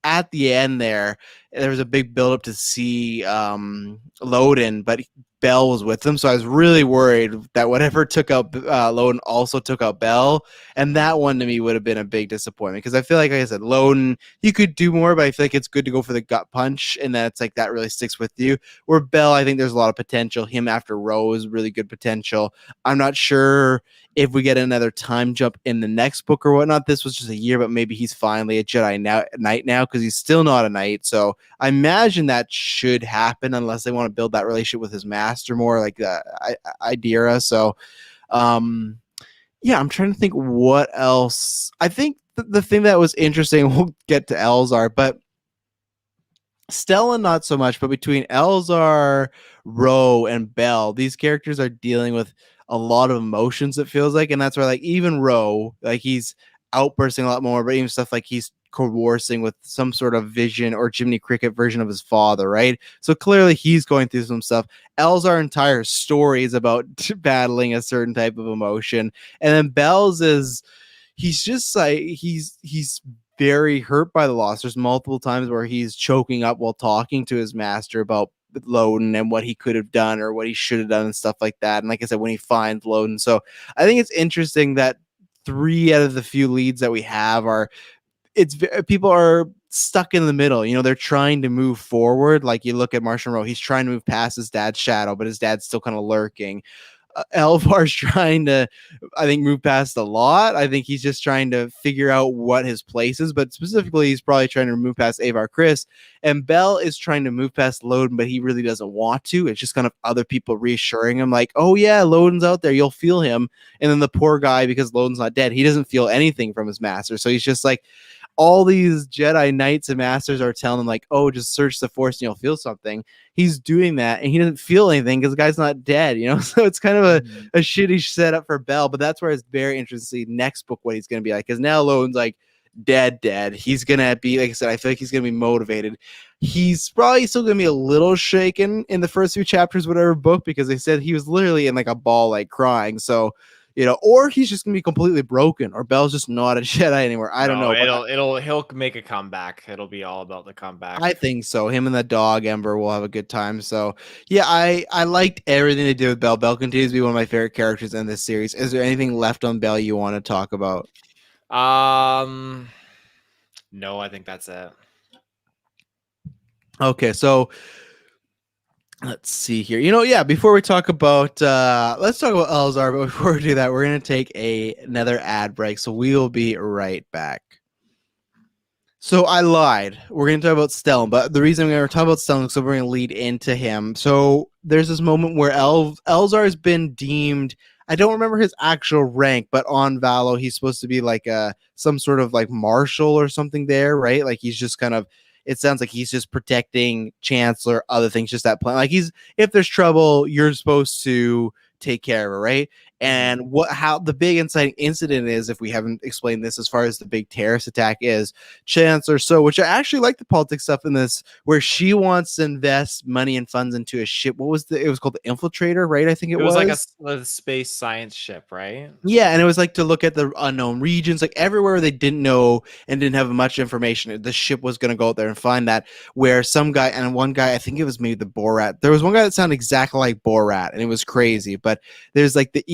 at the end there was a big buildup to see Loden, but Bell was with him, so I was really worried that whatever took out Loden also took out Bell, and that one to me would have been a big disappointment because I feel like I said, Loden, you could do more, but I feel like it's good to go for the gut punch, and that's like that really sticks with you. Where Bell, I think there's a lot of potential. Him after Rose, really good potential. I'm not sure if we get another time jump in the next book or whatnot. This was just a year, but maybe he's finally a Jedi Knight now because he's still not a Knight. So I imagine that should happen unless they want to build that relationship with his master more, like Idira. So, yeah, I'm trying to think what else. I think the thing that was interesting, we'll get to Elzar, but Stellan not so much, but between Elzar, Ro, and Bell, these characters are dealing with a lot of emotions, it feels like, and that's where like even Ro, like he's outbursting a lot more, but even stuff like he's coercing with some sort of vision or Jiminy Cricket version of his father, right? So clearly he's going through some stuff. Elzar's entire story is about battling a certain type of emotion, and then Bell's is he's just like he's very hurt by the loss. There's multiple times where he's choking up while talking to his master about Loden and what he could have done or what he should have done and stuff like that. And like I said, when he finds Loden, so I think it's interesting that 3 out of the few leads that we have are people are stuck in the middle. You know, they're trying to move forward. Like you look at Martian Rowe, he's trying to move past his dad's shadow, but his dad's still kind of lurking. Elvar's trying to, I think, move past a lot. I think he's just trying to figure out what his place is, but specifically, he's probably trying to move past Avar Chris. And Bell is trying to move past Loden, but he really doesn't want to. It's just kind of other people reassuring him, like, oh, yeah, Loden's out there. You'll feel him. And then the poor guy, because Loden's not dead, he doesn't feel anything from his master. So he's just like, all these Jedi Knights and Masters are telling him, like, oh, just search the Force and you'll feel something. He's doing that, and he doesn't feel anything because the guy's not dead, you know? So it's kind of a shitty setup for Bell, but that's where it's very interesting to see next book what he's going to be like, because now Loden's, like, dead. He's going to be, like I said, I feel like he's going to be motivated. He's probably still going to be a little shaken in the first few chapters, whatever book, because they said he was literally in, like, a ball, like, crying, so... You know, or he's just gonna be completely broken, or Bell's just not a Jedi anymore. I don't know. He'll make a comeback. It'll be all about the comeback. I think so. Him and the dog Ember will have a good time. So yeah, I liked everything they did with Bell. Bell continues to be one of my favorite characters in this series. Is there anything left on Bell you want to talk about? No, I think that's it. Okay, so let's see here. You know, yeah, before we talk about let's talk about Elzar, but before we do that, we're gonna take another ad break. So we will be right back. So I lied. We're going to talk about Stellan, but the reason we're going to talk about Stellan is so we're going to lead into him. So there's this moment where Elzar has been deemed, I don't remember his actual rank, but on Valo, he's supposed to be like some sort of like marshal or something there, right? Like he's just kind of, it sounds like he's just protecting Chancellor, other things, just that plan. Like if there's trouble, you're supposed to take care of it, right? And how the big inciting incident is, if we haven't explained this, as far as the big terrorist attack is, Chancellor which I actually like the politics stuff in this, where she wants to invest money and funds into a ship. It was called the Infiltrator, right? I think it was like a space science ship, right? Yeah, and it was like to look at the unknown regions, like everywhere they didn't know and didn't have much information. The ship was going to go out there and find that, where some guy, and one guy, I think it was maybe the Borat. There was one guy that sounded exactly like Borat, and it was crazy. But there's like the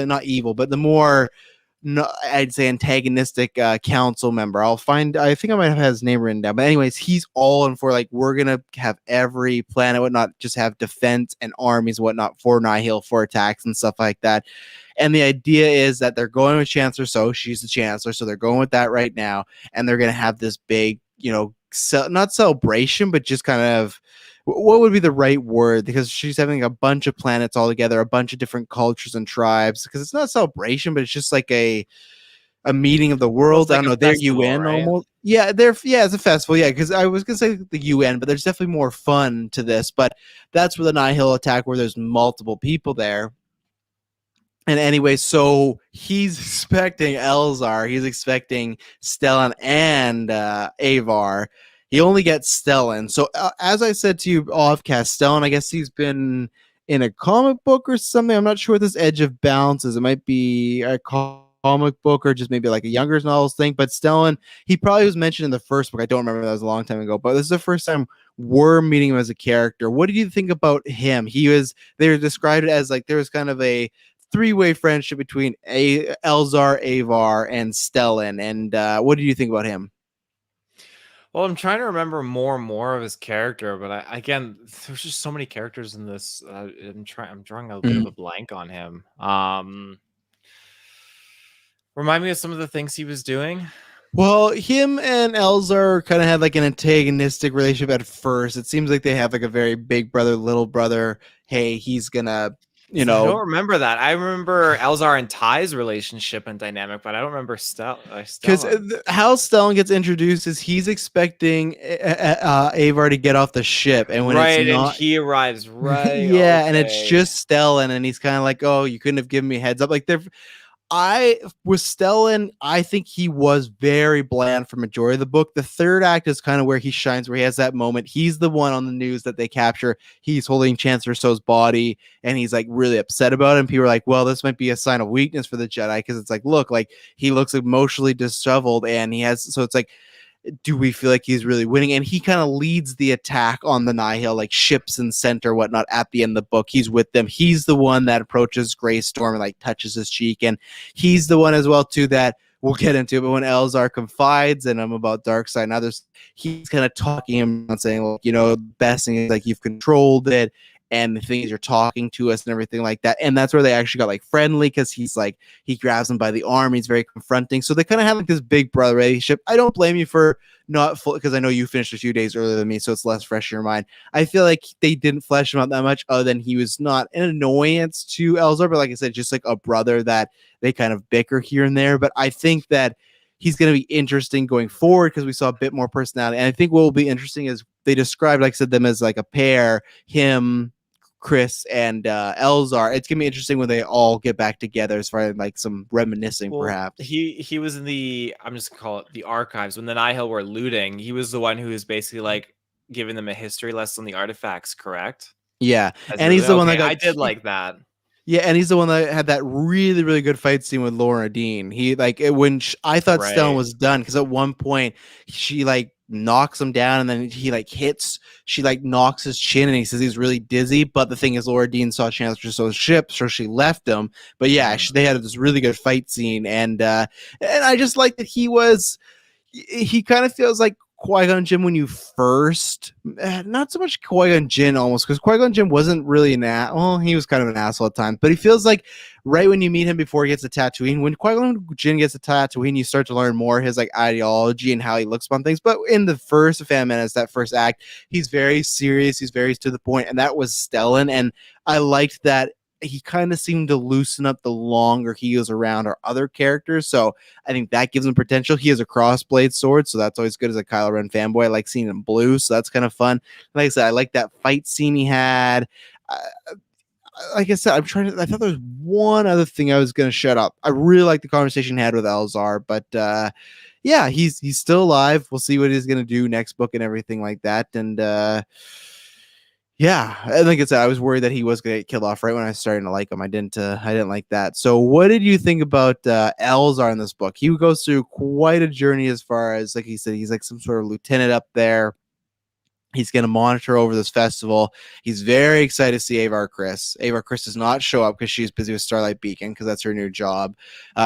not evil, but the more, no, I'd say antagonistic council member. I think I might have his name written down. But anyways, he's all in for, like, we're going to have every planet, whatnot, just have defense and armies, whatnot, for Nihil, for attacks and stuff like that. And the idea is that they're going with Chancellor she's the Chancellor, so they're going with that right now. And they're going to have this big, not celebration, but just kind of, what would be the right word? Because she's having a bunch of planets all together, a bunch of different cultures and tribes. Because it's not a celebration, but it's just like a meeting of the world. Like I don't know. They're UN, right? Almost. Yeah, it's a festival. Yeah, because I was gonna say the UN, but there's definitely more fun to this. But that's where the Nihil attack, where there's multiple people there. And anyway, so he's expecting Elzar, he's expecting Stellan and Avar. He only gets Stellan. So as I said to you off-cast, Stellan, I guess he's been in a comic book or something. I'm not sure what this Edge of Balance is. It might be a comic book or just maybe like a younger novels thing. But Stellan, he probably was mentioned in the first book. I don't remember, that was a long time ago, but this is the first time we're meeting him as a character. What did you think about him? They were described as like there was kind of a three-way friendship between Elzar, Avar, and Stellan. And what did you think about him? Well, I'm trying to remember more and more of his character, but again, there's just so many characters in this. I'm drawing a bit of a blank on him. Remind me of some of the things he was doing. Well, him and Elzar kind of had like an antagonistic relationship at first. It seems like they have like a very big brother, little brother. Hey, he's gonna, I don't remember that. I remember Elzar and Ty's relationship and dynamic, but I don't remember because Stellan. how Stellan gets introduced is he's expecting Avar to get off the ship, and when it's Right, and not, he arrives right. yeah, and it's Okay. just Stellan, and he's kind of like, oh, you couldn't have given me a heads up. Like I with Stellan, I think he was very bland for majority of the book. The third act is kind of where he shines, where he has that moment. He's the one on the news that they capture. He's holding Chancellor So's body, and he's like really upset about it. And people are like, well, this might be a sign of weakness for the Jedi, because it's like, look, like he looks emotionally disheveled, and he has, so it's like, do we feel like he's really winning? And he kind of leads the attack on the Nihil, like ships and center, whatnot. At the end of the book, he's with them. He's the one that approaches Grey Storm and like touches his cheek, and he's the one as well too that we'll get into. But when Elzar confides in him about Darkseid and others, he's kind of talking him and saying, well, the best thing is like you've controlled it. And the thing is, you're talking to us and everything like that. And that's where they actually got like friendly, because he's like, he grabs him by the arm. He's very confronting. So they kind of have like this big brother relationship. I don't blame you for not full, because I know you finished a few days earlier than me, so it's less fresh in your mind. I feel like they didn't flesh him out that much, other than he was not an annoyance to Elzar, but like I said, just like a brother that they kind of bicker here and there. But I think that he's going to be interesting going forward, because we saw a bit more personality. And I think what will be interesting is they described, like I said, them as like a pair, him, Chris, and Elzar. It's gonna be interesting when they all get back together, as far as like some reminiscing, perhaps. He was in the, I'm just gonna call it the archives, when the Nihil were looting. He was the one who was basically like giving them a history lesson on the artifacts, correct? Yeah, and he's the one that got. I did like that. Yeah, and he's the one that had that really, really good fight scene with Laura Dean. He like when I thought Stellan was done, because at one point she like knocks him down, and then he like she like knocks his chin, and he says he's really dizzy. But the thing is, Laura Dean saw Chancellor So's ship, so she left him. But yeah, they had this really good fight scene, and I just like that he kind of feels like Qui-Gon Jinn when you first, not so much Qui-Gon Jinn almost, because Qui-Gon Jinn wasn't really he was kind of an asshole at times, but he feels like right when you meet him before he gets to Tatooine, when Qui-Gon Jinn gets to Tatooine, you start to learn more his like ideology and how he looks upon things. But in the first Phantom Menace, that first act, he's very serious, he's very to the point, and that was Stellan. And I liked that he kind of seemed to loosen up the longer he was around our other characters. So I think that gives him potential. He has a crossblade sword, so that's always good as a Kylo Ren fanboy. I like seeing him blue, so that's kind of fun. Like I said, I like that fight scene he had. Like I said, I thought there was one other thing I was going to shut up. I really like the conversation he had with Elzar, but yeah, he's still alive. We'll see what he's going to do next book and everything like that. And yeah, I think I was worried that he was going to get killed off right when I was starting to like him. I didn't like that. So what did you think about Elzar in this book? He goes through quite a journey, as far as, like he said, he's like some sort of lieutenant up there. He's going to monitor over this festival. He's very excited to see Avar Kriss. Avar Kriss does not show up because she's busy with Starlight Beacon, because that's her new job.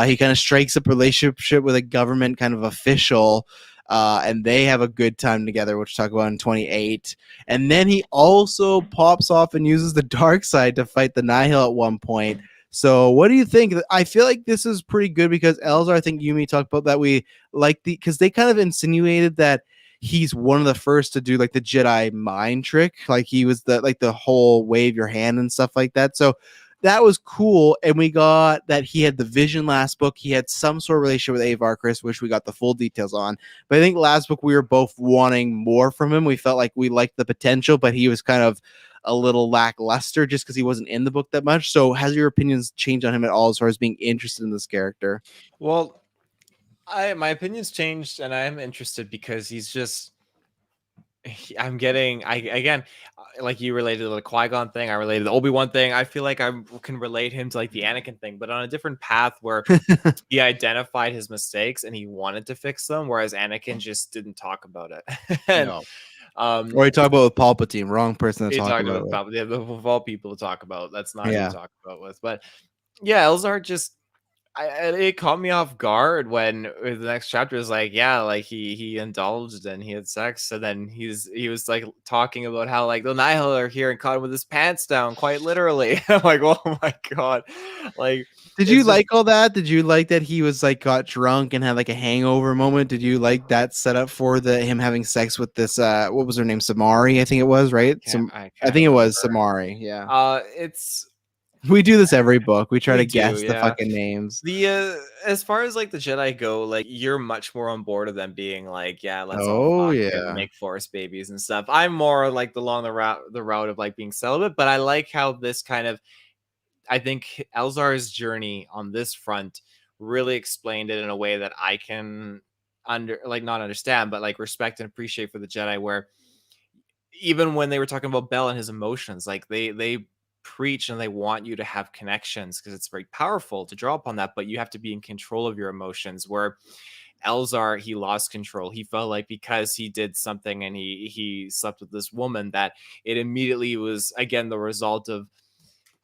He kind of strikes up a relationship with a government kind of official, and they have a good time together, which we'll talk about in 28. And then he also pops off and uses the dark side to fight the Nihil at one point. So what do you think? I feel like this is pretty good, because Elzar, I think Yumi talked about that, we like because they kind of insinuated that he's one of the first to do like the Jedi mind trick. Like he was the whole wave your hand and stuff like that. So that was cool. And we got that he had the vision last book. He had some sort of relationship with Avar Kriss, which we got the full details on. But I think last book we were both wanting more from him. We felt like we liked the potential, but he was kind of a little lackluster just because he wasn't in the book that much. So has your opinions changed on him at all, as far as being interested in this character? Well, my opinions changed, and I am interested because he's just I'm getting I again like you related to the Qui-Gon thing, I related to the Obi-Wan thing. I feel like I can relate him to like the Anakin thing, but on a different path where he identified his mistakes and he wanted to fix them, whereas Anakin just didn't talk about it. And No. Or you talk about with Palpatine, wrong person to he talk talked about it about with. of all people to talk about. That's not who he Yeah. talked about with. But yeah, Elzar just it caught me off guard when the next chapter is like, yeah, like he indulged and he had sex, and then he was like talking about how like the Nihil are here and caught him with his pants down, quite literally. I'm like, oh my god, like Did you it's just like all that? Did you like that he was like got drunk and had like a hangover moment? Did you like that setup for the him having sex with this what was her name? Samari, I think it was, right? I I can't think it was remember. Samari, yeah. It's We do this every book. We try we to do, guess the yeah. fucking names. The as far as like the Jedi go, like you're much more on board of them being like, yeah, let's all Oh fuck and yeah. make force babies and stuff. I'm more like along the route of like being celibate, but I like how this kind of I think Elzar's journey on this front really explained it in a way that I can not understand, but like respect and appreciate for the Jedi, where even when they were talking about Bell and his emotions, like they preach and they want you to have connections because it's very powerful to draw upon that, but you have to be in control of your emotions. Where Elzar, he lost control. He felt like because he did something and he slept with this woman, that it immediately was again the result of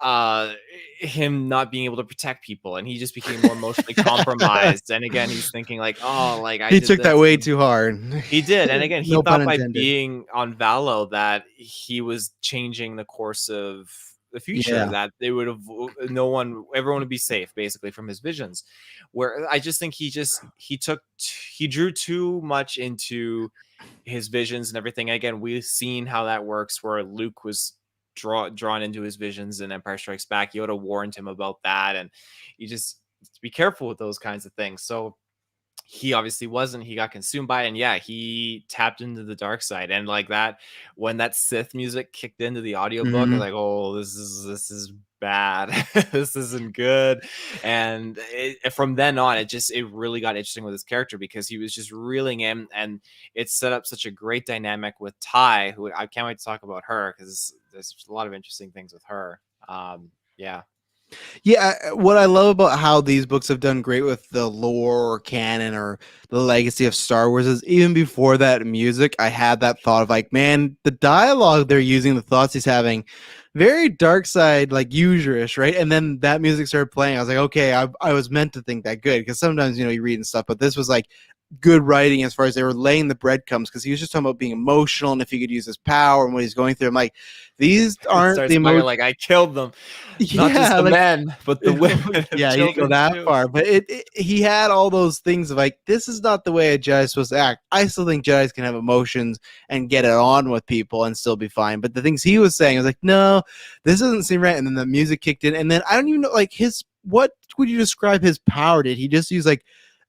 uh him not being able to protect people, and he just became more emotionally compromised. And again, he's thinking like, oh, like I He did took that this. way too hard. He did. And again, he No pun thought by intended. being on Valo that he was changing the course of the future, Yeah. that they would have no one, everyone would be safe basically from his visions. Where I just think he drew too much into his visions and everything. And again, we've seen how that works, where Luke was drawn into his visions in Empire Strikes Back. Yoda warned him about that, and you just be careful with those kinds of things. So he obviously wasn't. He got consumed by it, and yeah, he tapped into the dark side. And like that, when that Sith music kicked into the audiobook, I was Mhm. like, oh, this is bad. This isn't good. And from then on, it really got interesting with his character, because he was just reeling in, and it set up such a great dynamic with Ty, who I can't wait to talk about her, because there's a lot of interesting things with her. Yeah. Yeah, what I love about how these books have done great with the lore or canon or the legacy of Star Wars is even before that music, I had that thought of like, man, the dialogue they're using, the thoughts he's having, very dark side, like usurish, right? And then that music started playing. I was like, okay, I was meant to think that good, because sometimes you read and stuff, but this was like good writing as far as they were laying the breadcrumbs, because he was just talking about being emotional and if he could use his power and what he's going through. I'm like, these He aren't starts the talking emotions. like, I killed them. Not just Yeah, the like men, but the women and yeah, he didn't go children that too. far, but he had all those things of like, this is not the way a Jedi is supposed to act. I still think Jedis can have emotions and get it on with people and still be fine. But the things he was saying, I was like, no, this doesn't seem right. And then the music kicked in, and then I don't even know, like, what would you describe his power? Did he just use like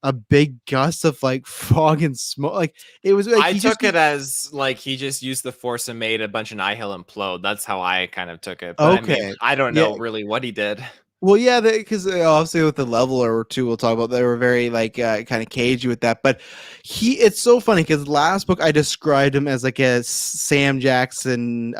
a big gust of like fog and smoke? Like it was like I he just took it as like he just used the force and made a bunch of Nihil implode. That's how I kind of took it. But I mean, okay, I don't yeah. know really what he did. Well, yeah, because obviously with the leveler or two we'll talk about, they were very like kind of cagey with that. But it's so funny because last book I described him as like a Sam Jackson,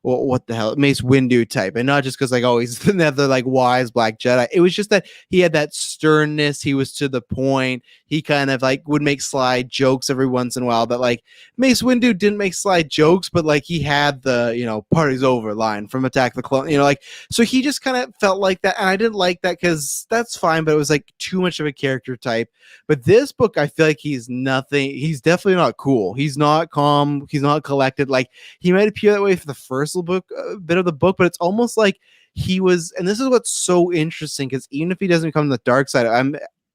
what the hell, Mace Windu type, and not just because like oh he's another like wise black Jedi. It was just that he had that sternness. He was to the point. He kind of like would make sly jokes every once in a while. That like Mace Windu didn't make sly jokes, but like he had the party's over line from Attack the Clone. Like. So he just kind of felt like that, and I didn't like that because that's fine, but it was like too much of a character type. But this book, I feel like he's nothing. He's definitely not cool. He's not calm. He's not collected. Like he might appear that way for the first book, bit of the book, but it's almost like he was. And this is what's so interesting, because even if he doesn't become the dark side,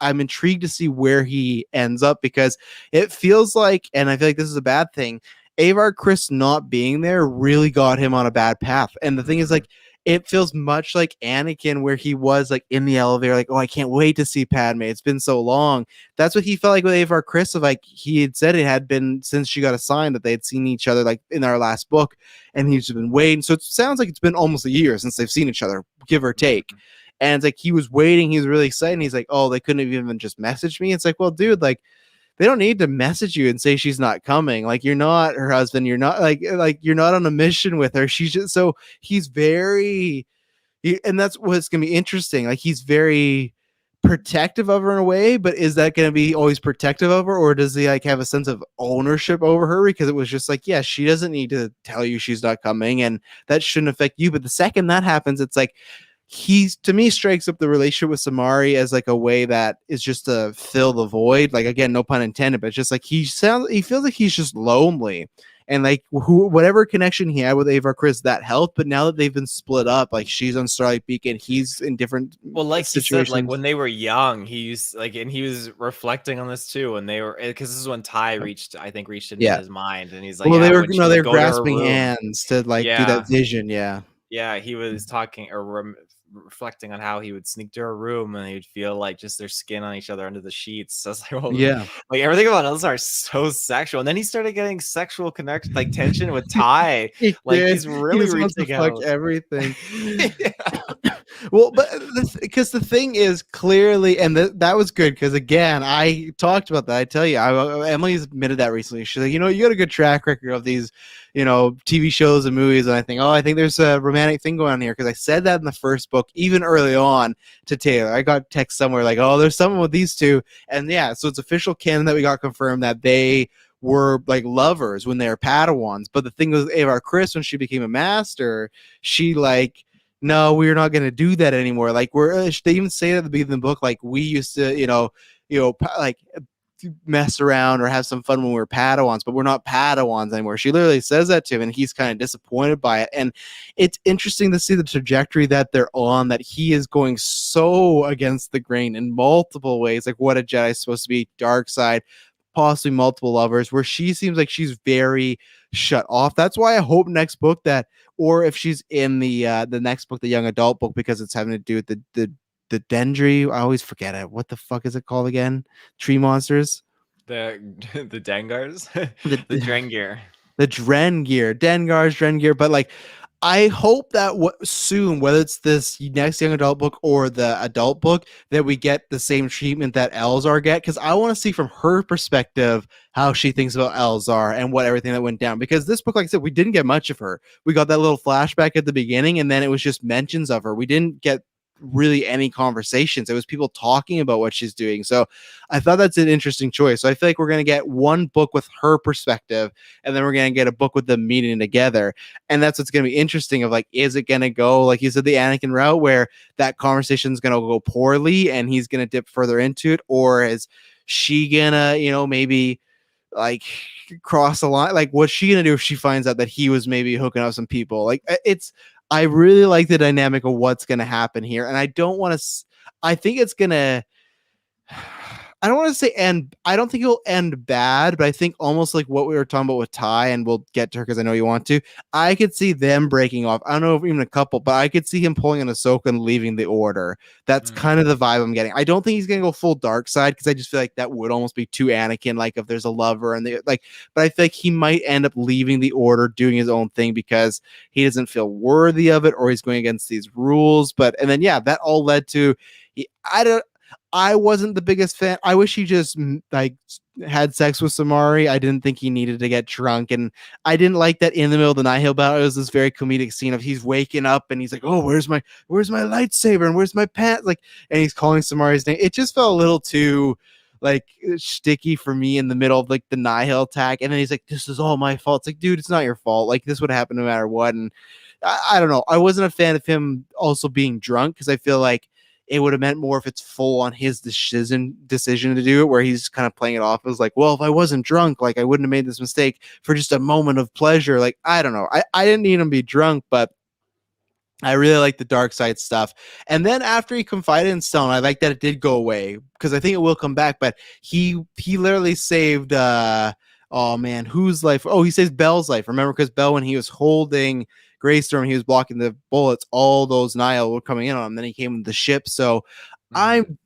I'm intrigued to see where he ends up, because it feels like, and I feel like this is a bad thing, Avar Chris not being there really got him on a bad path. And the thing is, like, it feels much like Anakin, where he was like in the elevator, like, oh, I can't wait to see Padme. It's been so long. That's what he felt like with Avar Chris. Of like, he had said it had been since she got assigned that they had seen each other like in our last book, and he's just been waiting. So it sounds like it's been almost a year since they've seen each other, give or take. And it's like he was waiting. He was really excited. And he's like, oh, they couldn't have even just messaged me. It's like, well, dude, like, they don't need to message you and say she's not coming. Like, you're not her husband. You're not like you're not on a mission with her. She's just so he's very, and that's what's gonna be interesting. Like, he's very protective of her in a way, but is that going to be always protective of her, or does he like have a sense of ownership over her because it was just like, yeah, she doesn't need to tell you she's not coming, and that shouldn't affect you. But the second that happens, it's like he's, to me, strikes up the relationship with Samari as like a way that is just to fill the void. Like, again, no pun intended, but it's just like he feels like he's just lonely. And like whatever connection he had with Ava Chris, that helped. But now that they've been split up, like she's on Starlight Beacon, he's in different like situations. he said, like when they were young, he used like, and he was reflecting on this too. And they were, because this is when Ty reached into his mind, and he's like, well, yeah, they were they're grasping hands to like do that vision. Yeah, he was talking or reflecting on how he would sneak to her room and he'd feel like just their skin on each other under the sheets. So it's like, well, like everything about Elzar is so sexual. And then he started getting sexual connection, like tension with Ty. He's really reaching out. Fuck everything. Well, but because the thing is clearly, and that was good because again, I talked about that. I tell you, Emily's admitted that recently. She's like, you got a good track record of these, TV shows and movies, and I think there's a romantic thing going on here because I said that in the first book, even early on to Taylor. I got text somewhere like, oh, there's someone with these two, and yeah, so it's official canon that we got confirmed that they were like lovers when they were Padawans. But the thing was, Avar Chris, when she became a master, she like, no, we're not going to do that anymore. Like, they even say at the beginning of the book, like, we used to, like mess around or have some fun when we were Padawans, but we're not Padawans anymore. She literally says that to him, and he's kind of disappointed by it. And it's interesting to see the trajectory that they're on, that he is going so against the grain in multiple ways. Like, what a Jedi is supposed to be, dark side, possibly multiple lovers, where she seems like she's very shut off. That's why I hope next book that, or if she's in the next book, the young adult book, because it's having to do with the Dendry. I always forget it. What the fuck is it called again? Tree monsters. The Dengars, the Drengir, the Drengir, Dengars, Drengir. But like, I hope that soon, whether it's this next young adult book or the adult book, that we get the same treatment that Elzar get, because I want to see from her perspective how she thinks about Elzar and what everything that went down. Because this book, like I said, we didn't get much of her. We got that little flashback at the beginning, and then it was just mentions of her. We didn't get really any conversations. It was people talking about what she's doing. So I thought that's an interesting choice. So I feel like we're going to get one book with her perspective, and then we're going to get a book with them meeting together. And that's what's going to be interesting of like, is it going to go, like you said, the Anakin route where that conversation is going to go poorly and he's going to dip further into it? Or is she going to, maybe like cross the line? Like, what's she going to do if she finds out that he was maybe hooking up some people? Like, I really like the dynamic of what's going to happen here. And I don't want to, I think it's going to, I don't want to say end. I don't think it'll end bad, but I think almost like what we were talking about with Ty, and we'll get to her because I know you want to. I could see them breaking off. I don't know if even a couple, but I could see him pulling an Ahsoka and leaving the Order. That's kind of the vibe I'm getting. I don't think he's gonna go full dark side because I just feel like that would almost be too Anakin. Like if there's a lover and they like, but I feel like he might end up leaving the Order, doing his own thing because he doesn't feel worthy of it, or he's going against these rules. But and then that all led to I wasn't the biggest fan. I wish he just like had sex with Samari. I didn't think he needed to get drunk, and I didn't like that in the middle of the Nihil battle. It was this very comedic scene of he's waking up and he's like, "Oh, where's my lightsaber and where's my pants?" Like, and he's calling Samari's name. It just felt a little too like sticky for me in the middle of like the Nihil attack, and then he's like, "This is all my fault." It's like, dude, it's not your fault. Like, this would happen no matter what. And I don't know. I wasn't a fan of him also being drunk because I feel like it would have meant more if it's full on his decision to do it, where he's kind of playing it off as like, well, if I wasn't drunk, like I wouldn't have made this mistake for just a moment of pleasure. Like, I don't know. I didn't need him to be drunk, but I really like the dark side stuff. And then after he confided in Stone, I like that it did go away because I think it will come back, but he literally saved, oh man, whose life? Oh, he saves Belle's life. Remember, because Belle, when he was holding Greystorm, he was blocking the bullets. All those Nihil were coming in on him. Then he came with the ship. So I'm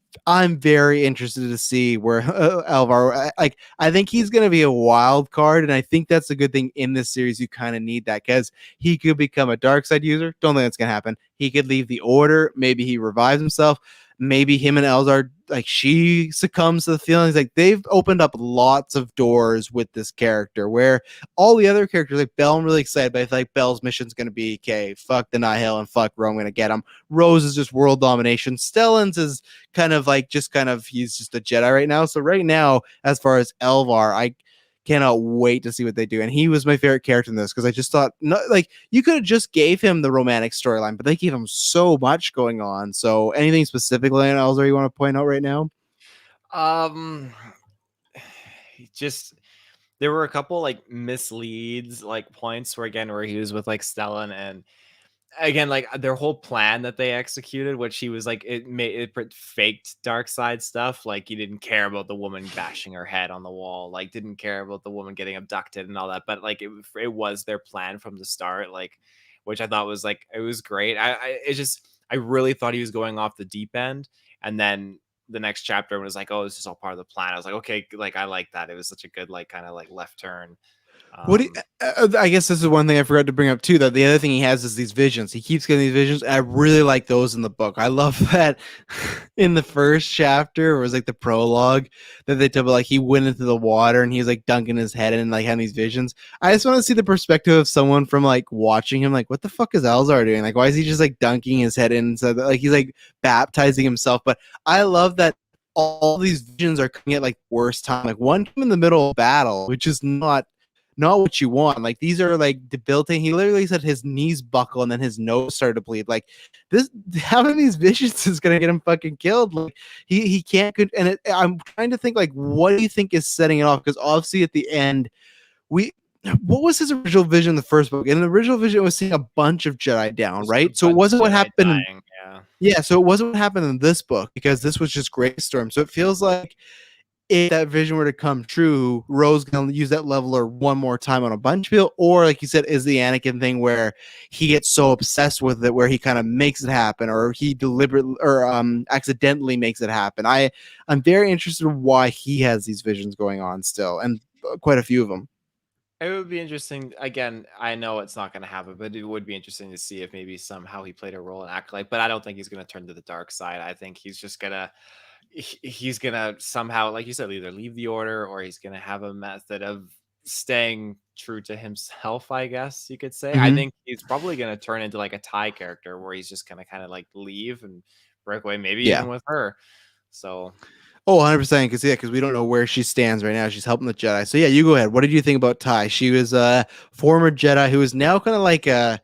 very interested to see where Elvar. I think he's going to be a wild card, and I think that's a good thing in this series. You kind of need that because he could become a dark side user. Don't think that's going to happen. He could leave the Order. Maybe he revives himself. maybe him and Elzar, like she succumbs to the feelings. Like they've opened up lots of doors with this character where all the other characters, like Bell, I'm really excited, but I feel like Bell's mission's going to be, okay, fuck the Nihil and fuck Rome, I'm going to get him. Rose is just world domination. Stellan's is kind of like he's just a Jedi right now. So right now, as far as Elvar, I cannot wait to see what they do. And he was my favorite character in this because I just thought, no, like you could have just gave him the romantic storyline, but they gave him so much going on. So anything specifically on Elzar you want to point out right now? Just there were a couple like misleads, like points where he was with like Stellan, and again, like their whole plan that they executed, which he was like, it faked dark side stuff. Like he didn't care about the woman bashing her head on the wall, like didn't care about the woman getting abducted and all that. But like it was their plan from the start, like, which I thought was like, it was great. I really thought he was going off the deep end. And then the next chapter was like, oh, this is all part of the plan. I was like, okay, like I like that. It was such a good, like kind of like left turn. What do I guess this is one thing I forgot to bring up too. That the other thing he has is these visions. He keeps getting these visions. And I really like those in the book. I love that in the first chapter, it was like the prologue that they talk about, like he went into the water and he was like dunking his head and like having these visions. I just want to see the perspective of someone from like watching him, like what the fuck is Elzar doing? Like why is he just like dunking his head in? So that, like he's like baptizing himself. But I love that all these visions are coming at like worst time. Like one came in the middle of battle, which is not what you want. Like these are like debilitating. He literally said his knees buckle and then his nose started to bleed. Like this, having these visions is gonna get him fucking killed. Like he can't. And I'm trying to think like what do you think is setting it off? Because obviously at the end what was his original vision in the first book? In the original vision, it was seeing a bunch of Jedi down, right? So it wasn't what happened. Yeah, so it wasn't what happened in this book because this was just Greystorm. So it feels like if that vision were to come true, Rose gonna use that leveler one more time on a bunch of people, or like you said, is the Anakin thing where he gets so obsessed with it where he kind of makes it happen, or he deliberately or accidentally makes it happen. I'm very interested in why he has these visions going on still, and quite a few of them. It would be interesting. Again, I know it's not going to happen, but it would be interesting to see if maybe somehow he played a role in Acolyte. But I don't think he's going to turn to the dark side. I think he's just gonna he's gonna somehow, like you said, either leave the order or he's gonna have a method of staying true to himself, I guess you could say. I Mm-hmm. think he's probably gonna turn into like a Thai character where he's just gonna kind of like leave and break away, maybe Yeah. even with her. So Oh, 100%. Because we don't know where she stands right now. She's helping the Jedi. So yeah, you go ahead. What did you think about Ty? She was a former Jedi who is now kind of like I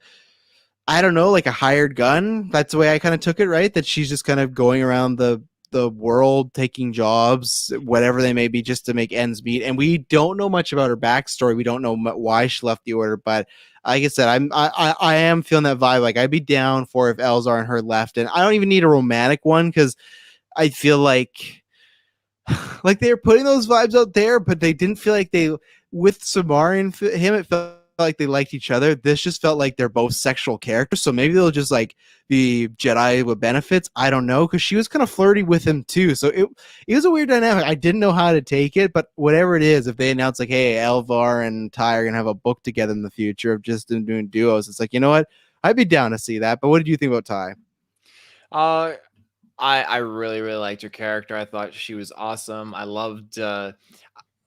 don't know, like a hired gun. That's the way I kind of took it, right? That she's just kind of going around the world taking jobs, whatever they may be, just to make ends meet. And we don't know much about her backstory. We don't know why she left the order, but like I said, I am feeling that vibe. Like I'd be down for if Elzar and her left, and I don't even need a romantic one because I feel like they were putting those vibes out there, but they didn't feel like they with Samari and him. It felt like they liked each other. This just felt like they're both sexual characters. So maybe they'll just like be Jedi with benefits. I don't know, because she was kind of flirty with him too. So it was a weird dynamic. I didn't know how to take it, but whatever it is, if they announce like, hey, Elvar and Ty are gonna have a book together in the future of just doing duos, it's like, you know what? I'd be down to see that. But what did you think about Ty? uh I really really liked her character. I thought she was awesome. I loved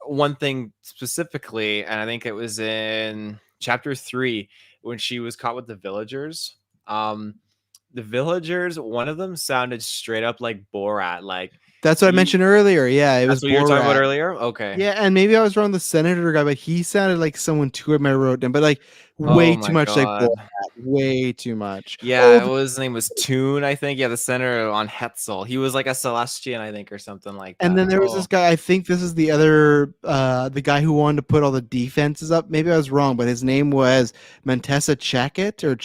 one thing specifically, and I think it was in chapter 3 when she was caught with the villagers. The villagers, one of them sounded straight up like Borat. Like That's what I mentioned earlier. Yeah, it was that's what you were talking about Borat. earlier. Okay. Yeah, and maybe I was wrong the senator guy, but he sounded like someone too I wrote down, but like way Oh too my much like Borat. god. Way too much. Yeah, Oh, his name was Toon, I think. Yeah, the senator on Hetzel. He was like a Celestian, I think, or something like and that. then there was Oh, this guy, I think this is the other the guy who wanted to put all the defenses up. Maybe I was wrong, but his name was Montessa Chackett, and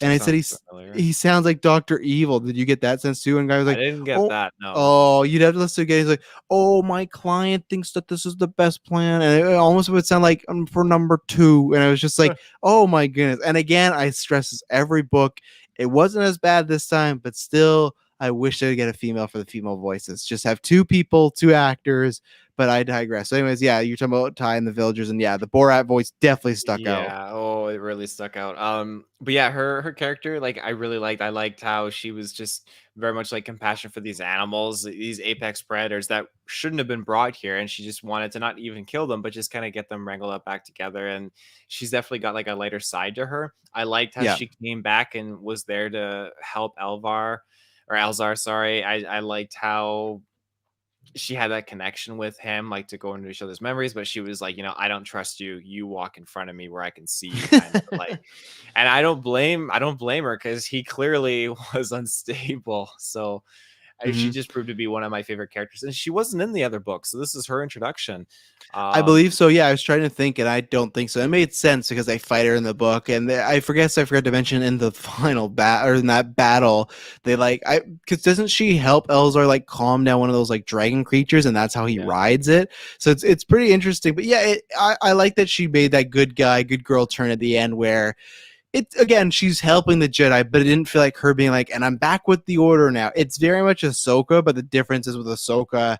I said sounds familiar. he sounds like Dr. Evil. Did you get that sense too? And the guy was I like, didn't get "Oh, that. No. oh, you'd have to listen again." He's like, "Oh, my client thinks that this is the best plan." And it almost would sound like for number 2. And I was just like, "Oh my goodness." And again, I stress this every book. It wasn't as bad this time, but still I wish they'd get a female for the female voices. Just have 2 people, 2 actors, but I digress. So anyways, yeah, you're talking about Ty and the villagers, and yeah, the Borat voice definitely stuck out. Yeah. Oh, it really stuck out. But yeah, her character, like I really liked. I liked how she was just very much like compassion for these animals, these apex predators that shouldn't have been brought here, and she just wanted to not even kill them, but just kind of get them wrangled up back together. And she's definitely got like a lighter side to her. I liked how Yeah. she came back and was there to help Elzar. Sorry, I liked how she had that connection with him, like to go into each other's memories, but she was like, I don't trust you. You walk in front of me where I can see you, kind of like. And I don't blame her because he clearly was unstable. So she Mhm. just proved to be one of my favorite characters, and she wasn't in the other book, so this is her introduction. I believe so. Yeah, I was trying to think, and I don't think so. It made sense because they fight her in the book, and I forgot to mention in the final or in that battle, they because doesn't she help Elzar like calm down one of those like dragon creatures, and that's how he Yeah. rides it. So it's pretty interesting. But yeah, I like that she made that good guy, good girl turn at the end where. Again, she's helping the Jedi, but it didn't feel like her being like, and I'm back with the Order now. It's very much Ahsoka, but the difference is with Ahsoka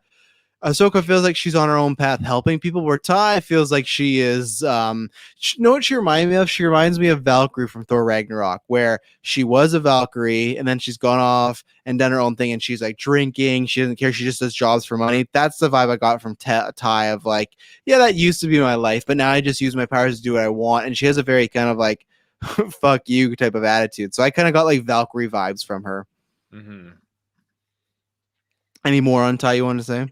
feels like she's on her own path helping people, where Ty feels like she is you know what she reminds me of? She reminds me of Valkyrie from Thor Ragnarok, where she was a Valkyrie and then she's gone off and done her own thing, and she's like drinking, she doesn't care, she just does jobs for money. That's the vibe I got from Ty of like, yeah, that used to be my life, but now I just use my powers to do what I want. And she has a very kind of like fuck you type of attitude. So I kind of got like Valkyrie vibes from her. Mm-hmm. Any more on Ty you want to say?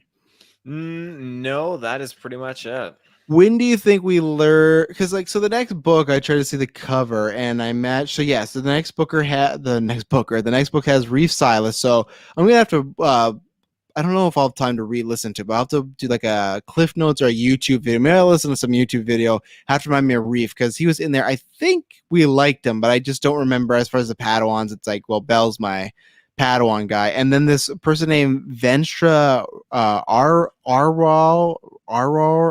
No, that is pretty much it. When do you think we learn? Because so the next book, I try to see the cover and I match. So yes, the next book has Reef Silas. So I'm gonna have to. I don't know if I'll have time to re-listen to, but I'll have to do like a Cliff Notes or a YouTube video. Maybe I'll listen to some YouTube video. Have to remind me of Reef because he was in there. I think we liked him, but I just don't remember as far as the Padawans. It's like, well, Bell's my Padawan guy, and then this person named Venstra Arwal,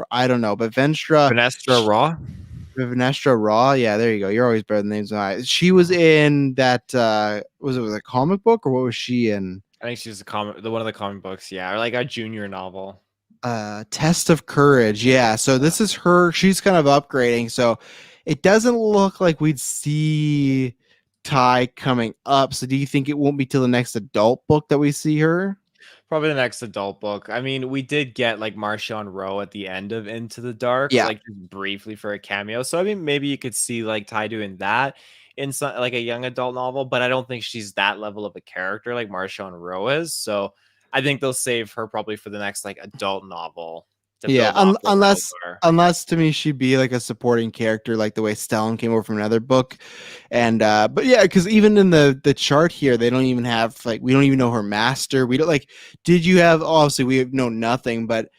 I don't know, but Venestra Raw. Venestra Raw, yeah, there you go. You're always better than names than I. She was in that. Was it a comic book or what was she in? I think she's one of the comic books, yeah, or like a junior novel. Test of Courage, yeah. So this is her. She's kind of upgrading. So it doesn't look like we'd see Ty coming up. So do you think it won't be till the next adult book that we see her? Probably the next adult book. I mean, we did get like Martian Rowe at the end of Into the Dark, Yeah. like just briefly for a cameo. So I mean, maybe you could see like Ty doing that in some like a young adult novel, but I don't think she's that level of a character like Martian Rowe is. So I think they'll save her probably for the next like adult novel to Yeah, build off of unless to me she'd be like a supporting character, like the way Stellan came over from another book, and but yeah, because even in the chart here, they don't even have like we don't even know her master. We don't like. Did you have obviously we know nothing, but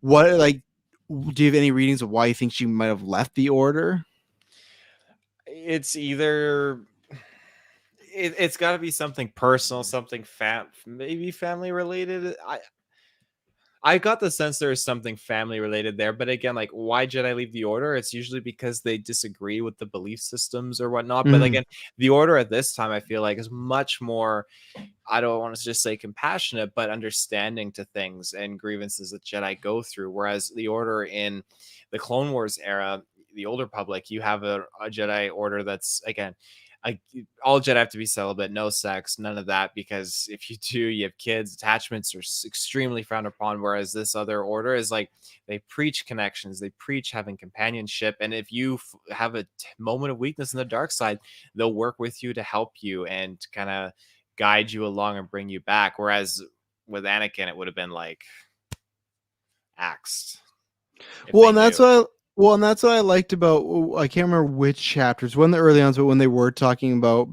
what like do you have any readings of why you think she might have left the order? It's either it's got to be something personal, something maybe family related. I got the sense there is something family related there, but again, like why Jedi leave the Order? It's usually because they disagree with the belief systems or whatnot. But again, the Order at this time, I feel like, is much more, I don't want to just say compassionate, but understanding to things and grievances that Jedi go through. Whereas the Order in the Clone Wars era, the Old Republic, you have a Jedi Order that's, again, all Jedi have to be celibate, no sex, none of that, because if you do, you have kids. Attachments are extremely frowned upon. Whereas this other order is like they preach connections, they preach having companionship, and if you have a moment of weakness in the dark side, they'll work with you to help you and kind of guide you along and bring you back. Whereas with Anakin, it would have been like axed. Well, and that's what I liked about. I can't remember which chapters, one of the early ones, but when they were talking about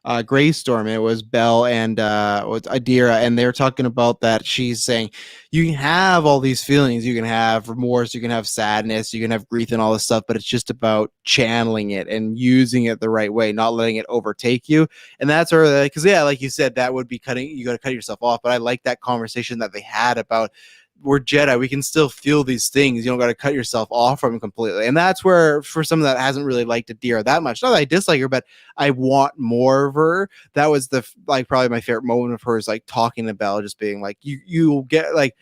Greystorm, it was Belle and Adira, and they were talking about that. She's saying you can have all these feelings, you can have remorse, you can have sadness, you can have grief, and all this stuff, but it's just about channeling it and using it the right way, not letting it overtake you. And that's sort of because yeah, like you said, that would be cutting. You got to cut yourself off. But I like that conversation that they had about. We're Jedi. We can still feel these things. You don't got to cut yourself off from them completely. And that's where, for someone that hasn't really liked Adira that much, not that I dislike her, but I want more of her. That was probably my favorite moment of hers, like talking to Belle, just being like, you get like,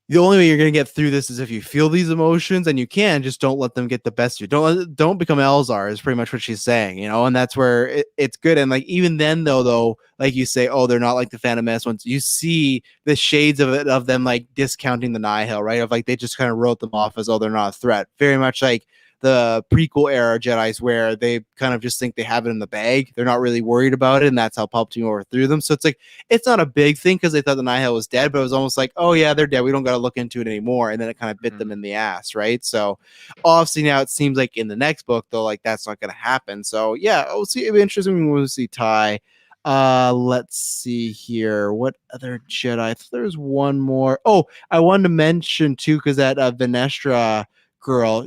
the only way you're going to get through this is if you feel these emotions, and you can, just don't let them get the best of you. Don't become Elzar is pretty much what she's saying, you know, and that's where it's good. And like, even then though, like you say, oh, they're not like the Phantom Menace ones. You see the shades of it, of them like discounting the Nihil, right? Of like, they just kind of wrote them off as, oh, they're not a threat. Very much like the prequel era Jedis, where they kind of just think they have it in the bag. They're not really worried about it, and that's how Palpatine overthrew them. So it's like, it's not a big thing because they thought the Nihil was dead, but it was almost like, oh yeah, they're dead. We don't got to look into it anymore. And then it kind of bit them in the ass, right? So obviously now it seems like in the next book, though, like that's not going to happen. So yeah, we'll see. It'll be interesting when we'll see Ty. Let's see here. What other Jedi? I thought there was one more. Oh, I wanted to mention too, because that Venestra girl,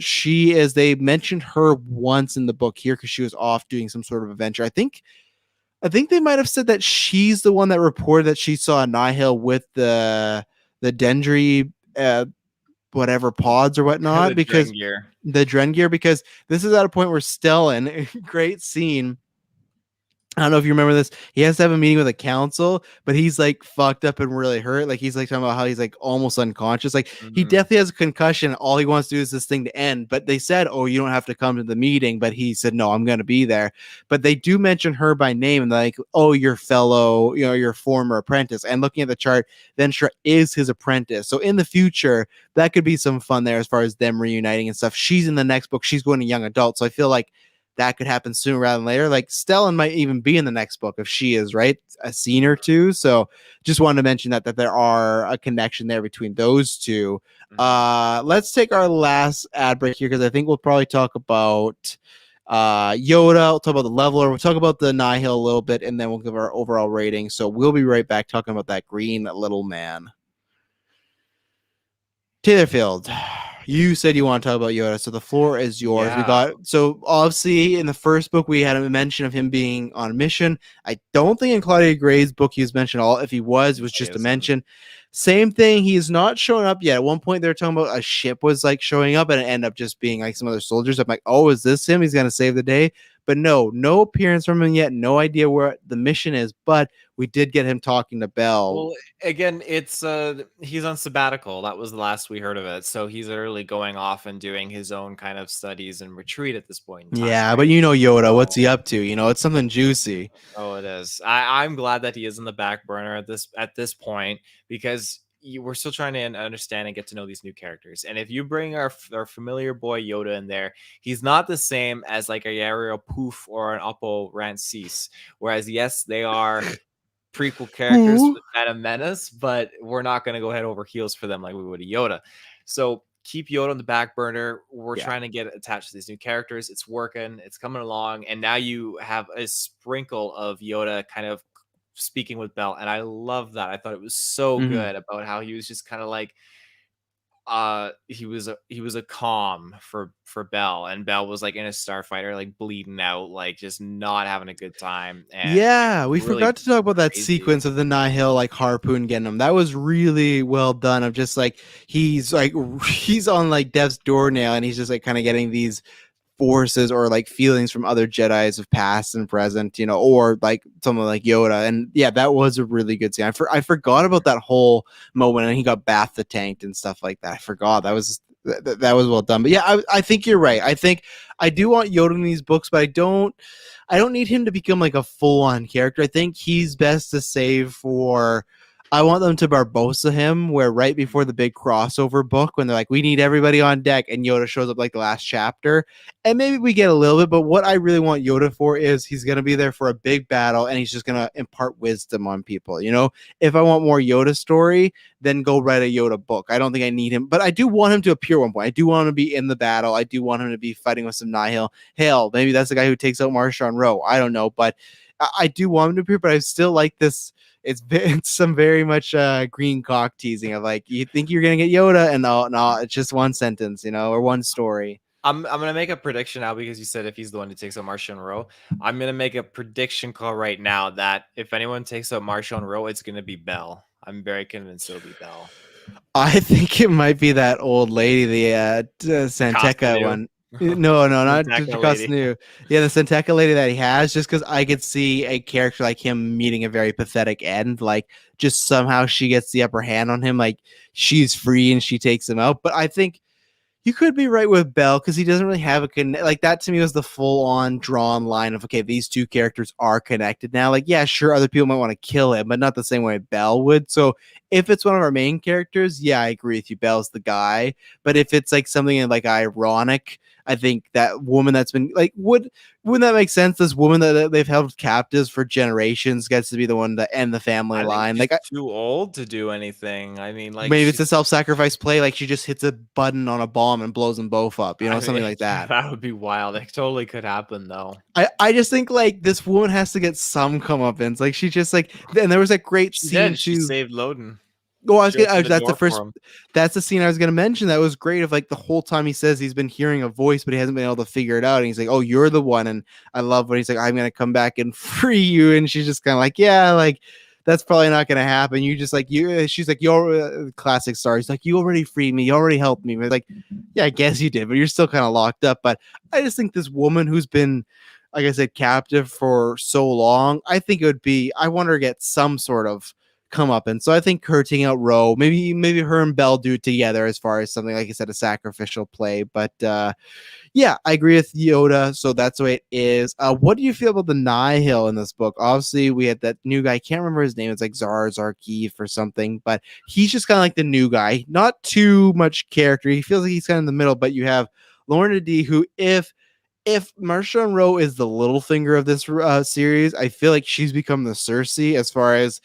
they mentioned her once in the book here because she was off doing some sort of adventure. I think they might have said that she's the one that reported that she saw a Nihil with the Dendry whatever pods or whatnot, because the Drengir, because this is at a point where Stellan, great scene, I don't know if you remember this. He has to have a meeting with a council, but he's like fucked up and really hurt. Like, he's like talking about how he's like almost unconscious. Like, he definitely has a concussion. All he wants to do is this thing to end. But they said, oh, you don't have to come to the meeting. But he said, no, I'm going to be there. But they do mention her by name, and like, oh, your fellow, you know, your former apprentice. And looking at the chart, Venstra is his apprentice. So in the future, that could be some fun there as far as them reuniting and stuff. She's in the next book. She's going to young adult. So I feel like that could happen sooner rather than later. Like, Stellan might even be in the next book if she is, right? A scene or two. So just wanted to mention that there are a connection there between those two. Let's take our last ad break here, because I think we'll probably talk about Yoda. We'll talk about the Leveler. We'll talk about the Nihil a little bit, and then we'll give our overall rating. So we'll be right back talking about that green little man. Taylorfield, you said you want to talk about Yoda, so the floor is yours. Yeah. So obviously in the first book we had a mention of him being on a mission. I don't think in Claudia Gray's book he was mentioned at all. If he was, it was just a mention. Same thing, he is not showing up yet. At one point they were talking about a ship was like showing up, and it ended up just being like some other soldiers. I'm like, oh, is this him? He's gonna save the day. But no appearance from him yet. No idea where the mission is, but we did get him talking to Bell. Well, again, it's he's on sabbatical. That was the last we heard of it. So he's literally going off and doing his own kind of studies and retreat at this point in time. Yeah, right? But you know Yoda, what's he up to? You know, it's something juicy. Oh, it is. I'm glad that he is in the back burner at this point, because we're still trying to understand and get to know these new characters. And if you bring our familiar boy Yoda in there, he's not the same as like a Yariel Poof or an Oppo Rancis. Whereas, yes, they are prequel characters with Phantom Menace, but we're not going to go head over heels for them like we would a Yoda. So keep Yoda on the back burner. We're trying to get attached to these new characters. It's working. It's coming along. And now you have a sprinkle of Yoda kind of speaking with Bell, and I love that. I thought it was so good about how he was just kind of like he was a calm for Bell, and Bell was like in a starfighter, like bleeding out, like just not having a good time. And yeah, we really forgot to talk about that sequence of the Nihil like harpoon getting him. That was really well done. Of just like he's on like death's door now, and he's just like kind of getting these forces or like feelings from other Jedis of past and present, you know, or like someone like Yoda. And yeah, that was a really good scene. I forgot about that whole moment, and he got Baptha tanked and stuff like that. I forgot. That was well done. But yeah, I think you're right. I think I do want Yoda in these books, but I don't need him to become like a full-on character. I think he's best to save for, I want them to Barbossa him, where right before the big crossover book, when they're like, we need everybody on deck, and Yoda shows up like the last chapter, and maybe we get a little bit, but what I really want Yoda for is he's going to be there for a big battle, and he's just going to impart wisdom on people. You know, if I want more Yoda story, then go write a Yoda book. I don't think I need him, but I do want him to appear at one point. I do want him to be in the battle. I do want him to be fighting with some Nihil. Hell, maybe that's the guy who takes out Marshawn Rowe. I don't know, but I do want him to appear, but I still like this. It's some very much green cock teasing of like, you think you're gonna get Yoda, and no, it's just one sentence, you know, or one story. I'm gonna make a prediction now, because you said if he's the one who takes out Martian Rowe. I'm gonna make a prediction call right now that if anyone takes out Martian Rowe, it's gonna be Bell. I'm very convinced it'll be Bell. I think it might be that old lady, the Santeca one. No, not Santaka Jacob's lady. new. Yeah, the Santeka lady that he has, just because I could see a character like him meeting a very pathetic end. Like, just somehow she gets the upper hand on him. Like, she's free and she takes him out. But I think you could be right with Bell because he doesn't really have a connect. Like that to me was the full on drawn line of okay, these two characters are connected now. Like yeah, sure, other people might want to kill him, but not the same way Bell would. So if it's one of our main characters, yeah, I agree with you. Bell's the guy. But if it's like something like ironic, I think that woman that's been like wouldn't that make sense? This woman that they've held captives for generations gets to be the one to end the family I think line. she's Like too old to do anything. I mean, like maybe it's she's a self-sacrifice play, like she just hits a button on a bomb and blows them both up, I something mean, like that. that would be wild. It totally could happen though. I just think like this woman has to get some comeuppance. Like she just like, and there was that great She scene did. She too. saved Loden. Oh, She opened the that's the door first. for him. That's the scene I was gonna mention. That was great. Of like the whole time he says he's been hearing a voice, but he hasn't been able to figure it out. And he's like, "Oh, you're the one." And I love when he's like, "I'm gonna come back and free you." And she's just kind of like, "Yeah, like that's probably not gonna happen." You just like you. She's like, "You're classic star." He's like, "You already freed me. You already helped me." But like, yeah, I guess you did, but you're still kind of locked up. But I just think this woman who's been, like I said, captive for so long, I think it would be. I want her to get some sort of come up. And so I think her taking out Roe, maybe her and Bell do it together as far as something like I said, a sacrificial play. But yeah, I agree with Yoda. So that's the way it is. What do you feel about the Nihil in this book? Obviously, we had that new guy. I can't remember his name. It's like Zarkeef or something, but he's just kind of like the new guy. Not too much character. He feels like he's kind of in the middle, but you have Lorna D, who if Marshawn Rowe is the little finger of this series, I feel like she's become the Cersei as far as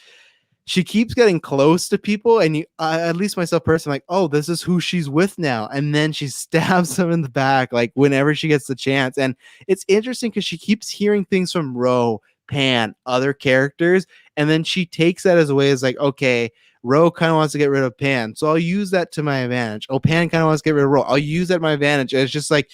she keeps getting close to people, and at least myself personally, like, oh, this is who she's with now, and then she stabs them in the back, like whenever she gets the chance. And it's interesting because she keeps hearing things from Ro, Pan, other characters, and then she takes that as a way as like, okay, Ro kind of wants to get rid of Pan, so I'll use that to my advantage. Oh, Pan kind of wants to get rid of Ro, I'll use that to my advantage. And it's just like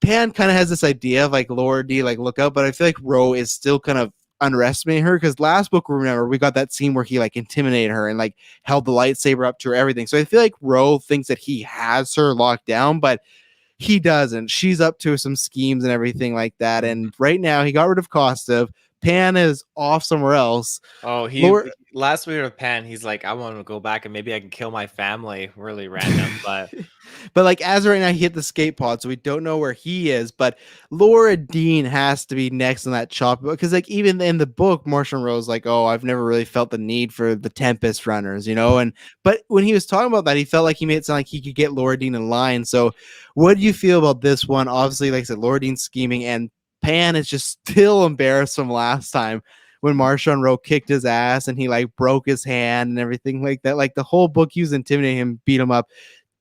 Pan kind of has this idea of like Lord D, like look out, but I feel like Ro is still kind of underestimating her because last book, remember, we got that scene where he like intimidated her and like held the lightsaber up to her, everything. So I feel like Ro thinks that he has her locked down, but he doesn't. She's up to some schemes and everything like that. And right now, he got rid of Kostov. Pan is off somewhere else. Oh, Lord, last we heard of Pan, he's like, I want to go back and maybe I can kill my family. Really random, but but like as of right now, he hit the skate pod, so we don't know where he is. But Laura Dean has to be next on that chop because, like, even in the book, Martian Rose like, "Oh, I've never really felt the need for the Tempest runners," And but when he was talking about that, he felt like he made it sound like he could get Laura Dean in line. So, what do you feel about this one? Obviously, like I said, Laura Dean scheming, and Pan is just still embarrassed from last time when Marshawn Rowe kicked his ass and he like broke his hand and everything like that. Like the whole book, he was intimidating him, beat him up.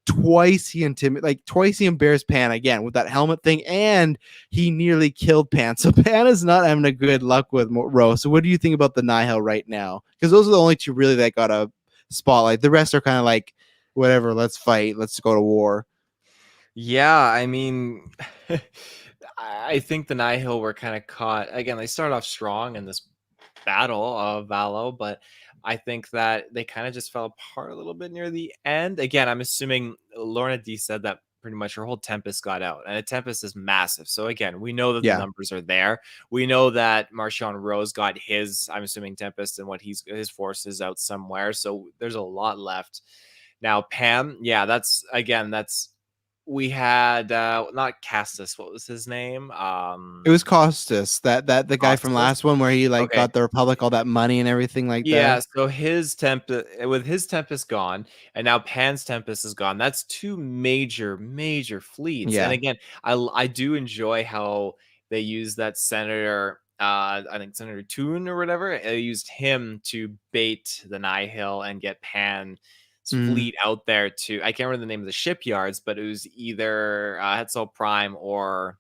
Twice he embarrassed Pan again with that helmet thing, and he nearly killed Pan. So Pan is not having a good luck with Rowe. So what do you think about the Nihil right now? Because those are the only two really that got a spotlight. The rest are kind of like, whatever, let's fight, let's go to war. yeah, I mean, I think the Nihil were kind of caught. Again, they started off strong in this battle of Valo, but I think that they kind of just fell apart a little bit near the end. Again, I'm assuming Lorna D said that pretty much her whole Tempest got out, and a Tempest is massive. So again, we know that the numbers are there. We know that Marshawn Rose got his, I'm assuming, Tempest and what his forces out somewhere. So there's a lot left. Now Pam, yeah, that's we had not Castus, what was his name? It was Costas, that the guy from Costas? last one where he like Okay. got the Republic all that money and everything like Yeah, that. so his Tempest gone, and now Pan's Tempest is gone. That's two major fleets. And Yeah. again, I do enjoy how they use that Senator, I think Senator Toon or whatever. They used him to bait the Nihil and get Pan's fleet out there to. I can't remember the name of the shipyards, but it was either Hetzel Prime or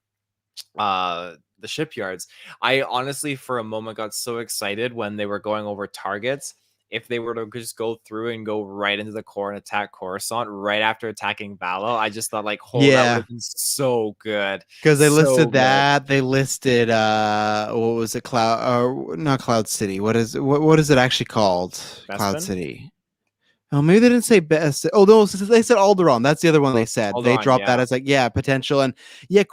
the shipyards. I honestly for a moment got so excited when they were going over targets. If they were to just go through and go right into the core and attack Coruscant right after attacking Valo, I just thought like, that would have been so good. Because they So listed good. that, they listed what was it, Cloud or not Cloud City? What is it actually called? Cloud Bespin? City. Oh, maybe they didn't say best. Oh no, they said Alderaan. That's the other one they said. They Alderaan, dropped that yeah. as like, yeah, potential. And yeah,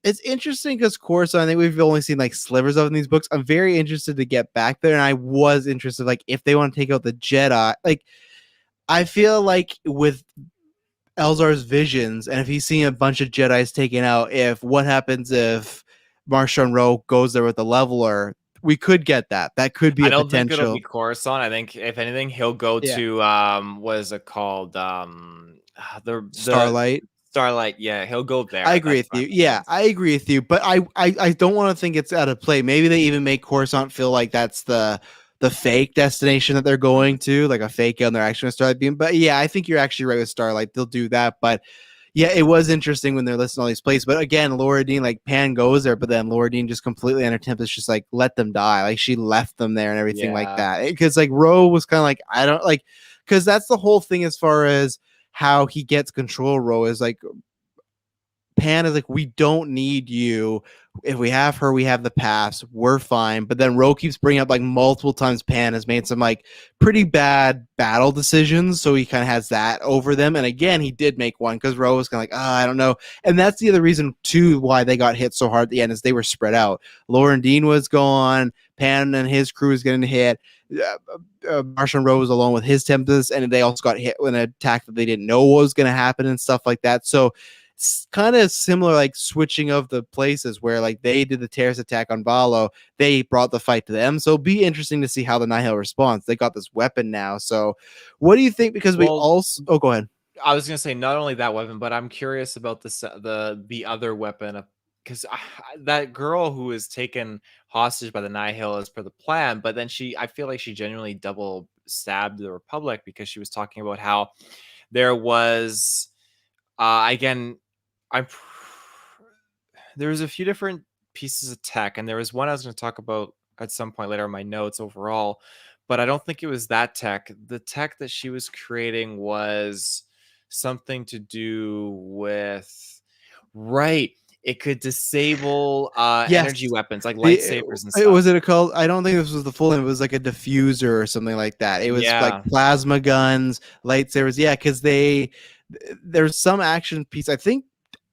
it's interesting because Coruscant, I think we've only seen like slivers of in these books. I'm very interested to get back there, and I was interested, like, if they want to take out the Jedi. Like, I feel like with Elzar's visions, and if he's seeing a bunch of Jedi's taken out, if what happens if Marshall Rowe goes there with the leveler, we could get that. That could be I a don't think it'll be potential. Coruscant. I think if anything, he'll go Yeah, to what is it called? The Starlight. Starlight. Yeah, he'll go I there. agree That's with what you. I'm Yeah, thinking. I agree with you. But I don't want to think it's out of play. Maybe they even make Coruscant feel like that's the fake destination that they're going to, like a fake and they're actually going to Starlight Beam. But yeah, I think you're actually right with Starlight. They'll do that. But yeah, it was interesting when they're listing all these places. But again, Laura Dean, like Pan goes there, but then Laura Dean just completely on her temp is just like, let them die. Like she left them there and everything like Yeah. that. Because like Roe was kind of like, I don't like, because that's the whole thing as far as how he gets control. Roe is like, Pan is like, we don't need you. If we have her, we have the pass. We're fine. But then Ro keeps bringing up like multiple times Pan has made some like pretty bad battle decisions. So he kind of has that over them. And again, he did make one because Ro was kind of like, I don't know. And that's the other reason too why they got hit so hard at the end is they were spread out. Lauren Dean was gone. Pan and his crew was getting hit. Martian Ro was alone with his Tempest, and they also got hit with an attack that they didn't know was going to happen and stuff like that. So kind of similar, like switching of the places where like they did the terrorist attack on Valo, they brought the fight to them. So it'll be interesting to see how the Nihil responds. They got this weapon now. So what do you think? Because we Well, also, oh, go ahead. I was gonna say not only that weapon, but I'm curious about the other weapon, because that girl who was taken hostage by the Nihil is per the plan, but then I feel like she genuinely double stabbed the Republic because she was talking about how there was again, I'm there was a few different pieces of tech, and there was one I was going to talk about at some point later in my notes overall, but I don't think it was that tech. The tech that she was creating was something to do with, right, it could disable energy Yes. weapons like The lightsabers and it stuff. was it a called? I don't think this was the full name. It was like a diffuser or something like that. It was like Yeah. plasma guns, lightsabers. Yeah, because there's some action piece. I think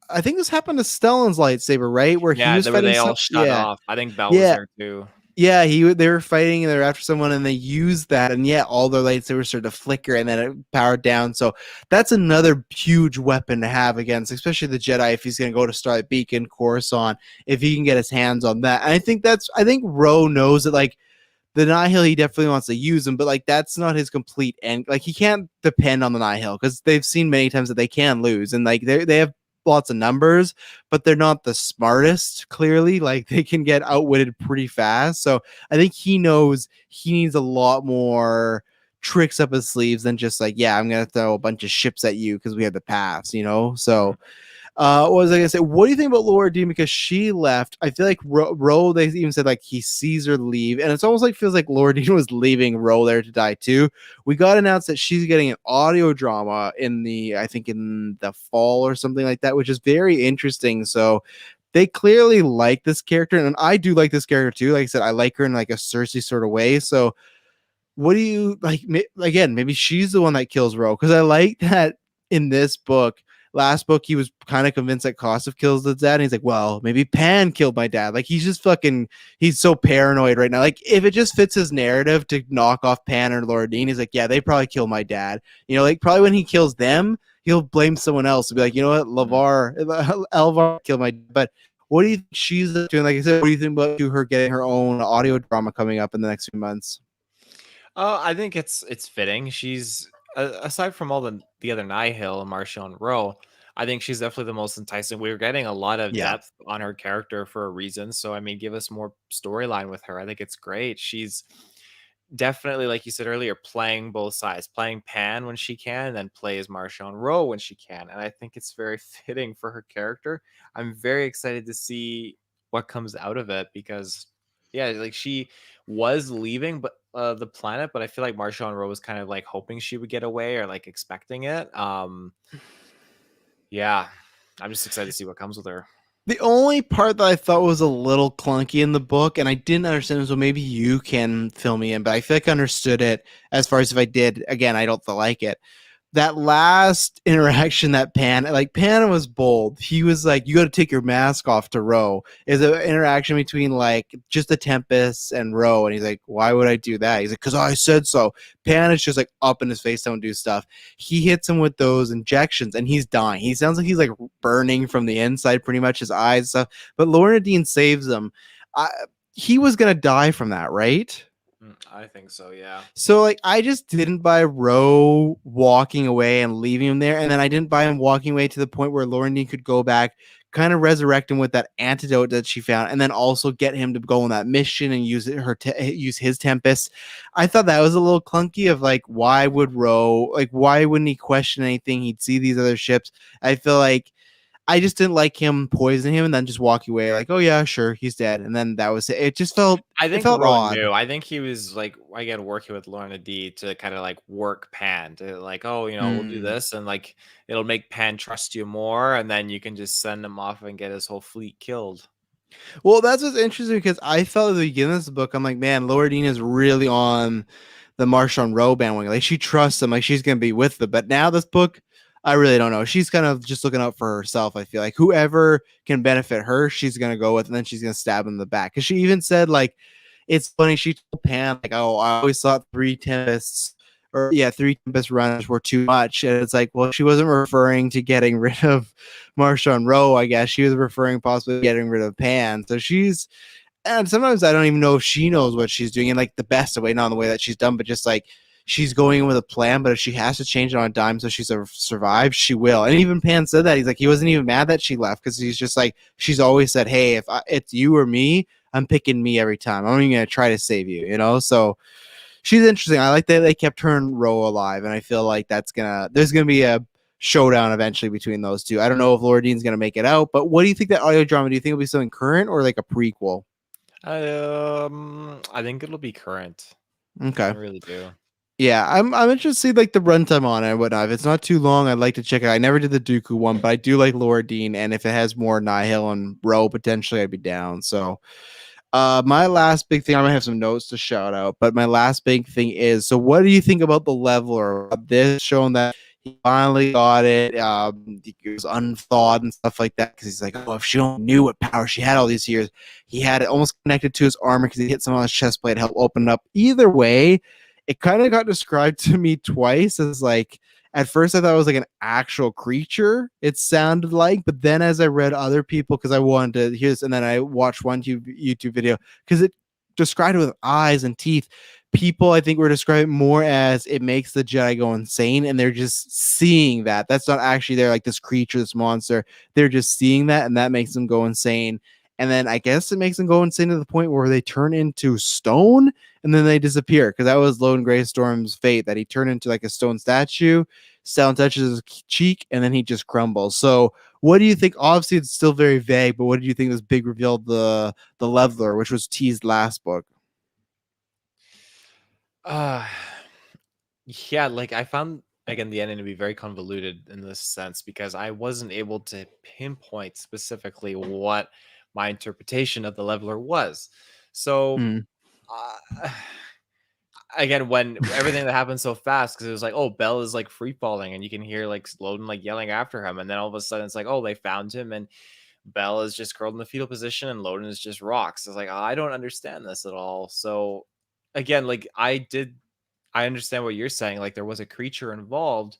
this happened to Stellan's lightsaber, right? Where he Yeah, was they were fighting they all some. shut Yeah, off. I think Bell was yeah, there too. yeah. They were fighting and they were after someone and they used that, and yeah, all their lightsabers started to flicker and then it powered down. So that's another huge weapon to have against, especially the Jedi if he's going to go to Starlight Beacon, Coruscant, if he can get his hands on that. And I think Ro knows that like the Nihil, he definitely wants to use them, but like that's not his complete end. Like he can't depend on the Nihil because they've seen many times that they can lose, and like they have lots of numbers, but they're not the smartest. Clearly, like they can get outwitted pretty fast. So I think he knows he needs a lot more tricks up his sleeves than just like, yeah, I'm gonna throw a bunch of ships at you because we have the pass, you know. So what was I gonna say? What do you think about Laura Dean? Because she left. I feel like Ro. They even said like he sees her leave, and it's almost like feels like Laura Dean was leaving Ro there to die too. We got announced that she's getting an audio drama I think in the fall or something like that, which is very interesting. So they clearly like this character, and I do like this character too. Like I said, I like her in like a Cersei sort of way. So what do you like? Again, maybe she's the one that kills Ro because I like that in this book. Last book, he was kind of convinced that Kosov kills the dad, and he's like, "Well, maybe Pan killed my dad." Like he's just fucking, he's so paranoid right now. Like if it just fits his narrative to knock off Pan or Laura Dean, he's like, "Yeah, they probably killed my dad." You know, like probably when he kills them, he'll blame someone else. He'll be like, "You know what, Mhm. Elvar killed my dad." But what do you think she's doing? Like I said, what do you think about her getting her own audio drama coming up in the next few months? I think it's fitting. She's aside from all the other Nihil, Marshall and Ro, I think she's definitely the most enticing. We're getting a lot of Yeah. depth on her character for a reason. So I mean, give us more storyline with her. I think it's great. She's definitely, like you said earlier, playing both sides, playing Pan when she can, and then plays Marshall and Ro when she can. And I think it's very fitting for her character. I'm very excited to see what comes out of it because, yeah, like she was leaving, but the planet, but I feel like Marshall and Ro was kind of like hoping she would get away or like expecting it. Yeah, I'm just excited to see what comes with her. The only part that I thought was a little clunky in the book, and I didn't understand, so maybe you can fill me in, but I feel like I understood it as far as if I did. Again, I don't like it. That last interaction that Pan was bold. He was like, "You got to take your mask off to Ro." Is an interaction between like just the Tempest and Ro, and he's like, "Why would I do that?" He's like, "Cause I said so." Pan is just like up in his face, don't do stuff. He hits him with those injections, and he's dying. He sounds like he's like burning from the inside, pretty much his eyes and stuff. But Lorinadine saves him. He was gonna die from that, right? I think so, yeah. So like I just didn't buy Ro walking away and leaving him there, and then I didn't buy him walking away to the point where Laurendine could go back, kind of resurrect him with that antidote that she found, and then also get him to go on that mission and use use his Tempest. I thought that was a little clunky. Of like, why would why wouldn't he question anything? He'd see these other ships. I feel like I just didn't like him poisoning him and then just walking away like, oh yeah, sure, he's dead, and then that was it. It just felt I it think felt Ron odd. knew. I think he was like, again, working with Lorna D to kind of like work Pan to like, oh, we'll do this, and like it'll make Pan trust you more, and then you can just send him off and get his whole fleet killed. Well, that's what's interesting because I felt at the beginning of this book, I'm like, man, Laura Dean is really on the Marshawn Rowe bandwagon. Like she trusts him, like she's gonna be with them. But now this book, I really don't know. She's kind of just looking out for herself. I feel like whoever can benefit her, she's gonna go with, and then she's gonna stab him in the back. Because she even said like, it's funny. She told Pam like, oh, I always thought three Tempest runners were too much. And it's like, well, she wasn't referring to getting rid of Marshawn Rowe, I guess. She was referring possibly getting rid of Pan. So and sometimes I don't even know if she knows what she's doing in like the best way, not in the way that she's done, but just like she's going in with a plan. But if she has to change it on a dime so she survives, she will. And even Pan said that. He's like, he wasn't even mad that she left because he's just like, she's always said, hey, if it's you or me, I'm picking me every time. I'm even going to try to save you, So she's interesting. I like that they kept her and Ro alive, and I feel like there's gonna be a showdown eventually between those two. I don't know if Laura Dean's gonna make it out, but what do you think that audio drama? Do you think it'll be something current or like a prequel? I think it'll be current. Okay. I really do. Yeah, I'm interested to see like the runtime on it and whatnot. If it's not too long, I'd like to check it out. I never did the Dooku one, but I do like Laura Dean, and if it has more Nihil and Ro, potentially I'd be down. So my last big thing, I'm gonna have some notes to shout out, but my last big thing is, so what do you think about the leveler? This showing that he finally got it. He was unthawed and stuff like that because he's like, oh, if she only knew what power she had all these years, he had it almost connected to his armor because he hit someone on his chest plate to help open it up. Either way, it kind of got described to me twice as like, at first I thought it was like an actual creature, it sounded like, but then as I read other people, because I wanted to hear this, and then I watched one YouTube video because it described it with eyes and teeth. People I think were describing more as it makes the Jedi go insane, and they're just seeing that. That's not actually there like this creature, this monster. They're just seeing that, and that makes them go insane. And then I guess it makes them go insane to the point where they turn into stone and then they disappear, because that was Loden Greystorm's fate, that he turned into like a stone statue. Stellan touches his cheek and then he just crumbles. So what do you think? Obviously it's still very vague, but what did you think this big reveal of the leveler, which was teased last book? Yeah, like I found again the ending to be very convoluted in this sense because I wasn't able to pinpoint specifically what my interpretation of the leveler was. So uh, again, when everything that happened so fast, because it was like, oh, Bell is like free falling, and you can hear like Loden like yelling after him, and then all of a sudden it's like, oh, they found him, and Bell is just curled in the fetal position, and Loden is just rocks. It's like, oh, I don't understand this at all. So again, like I understand what you're saying. Like there was a creature involved.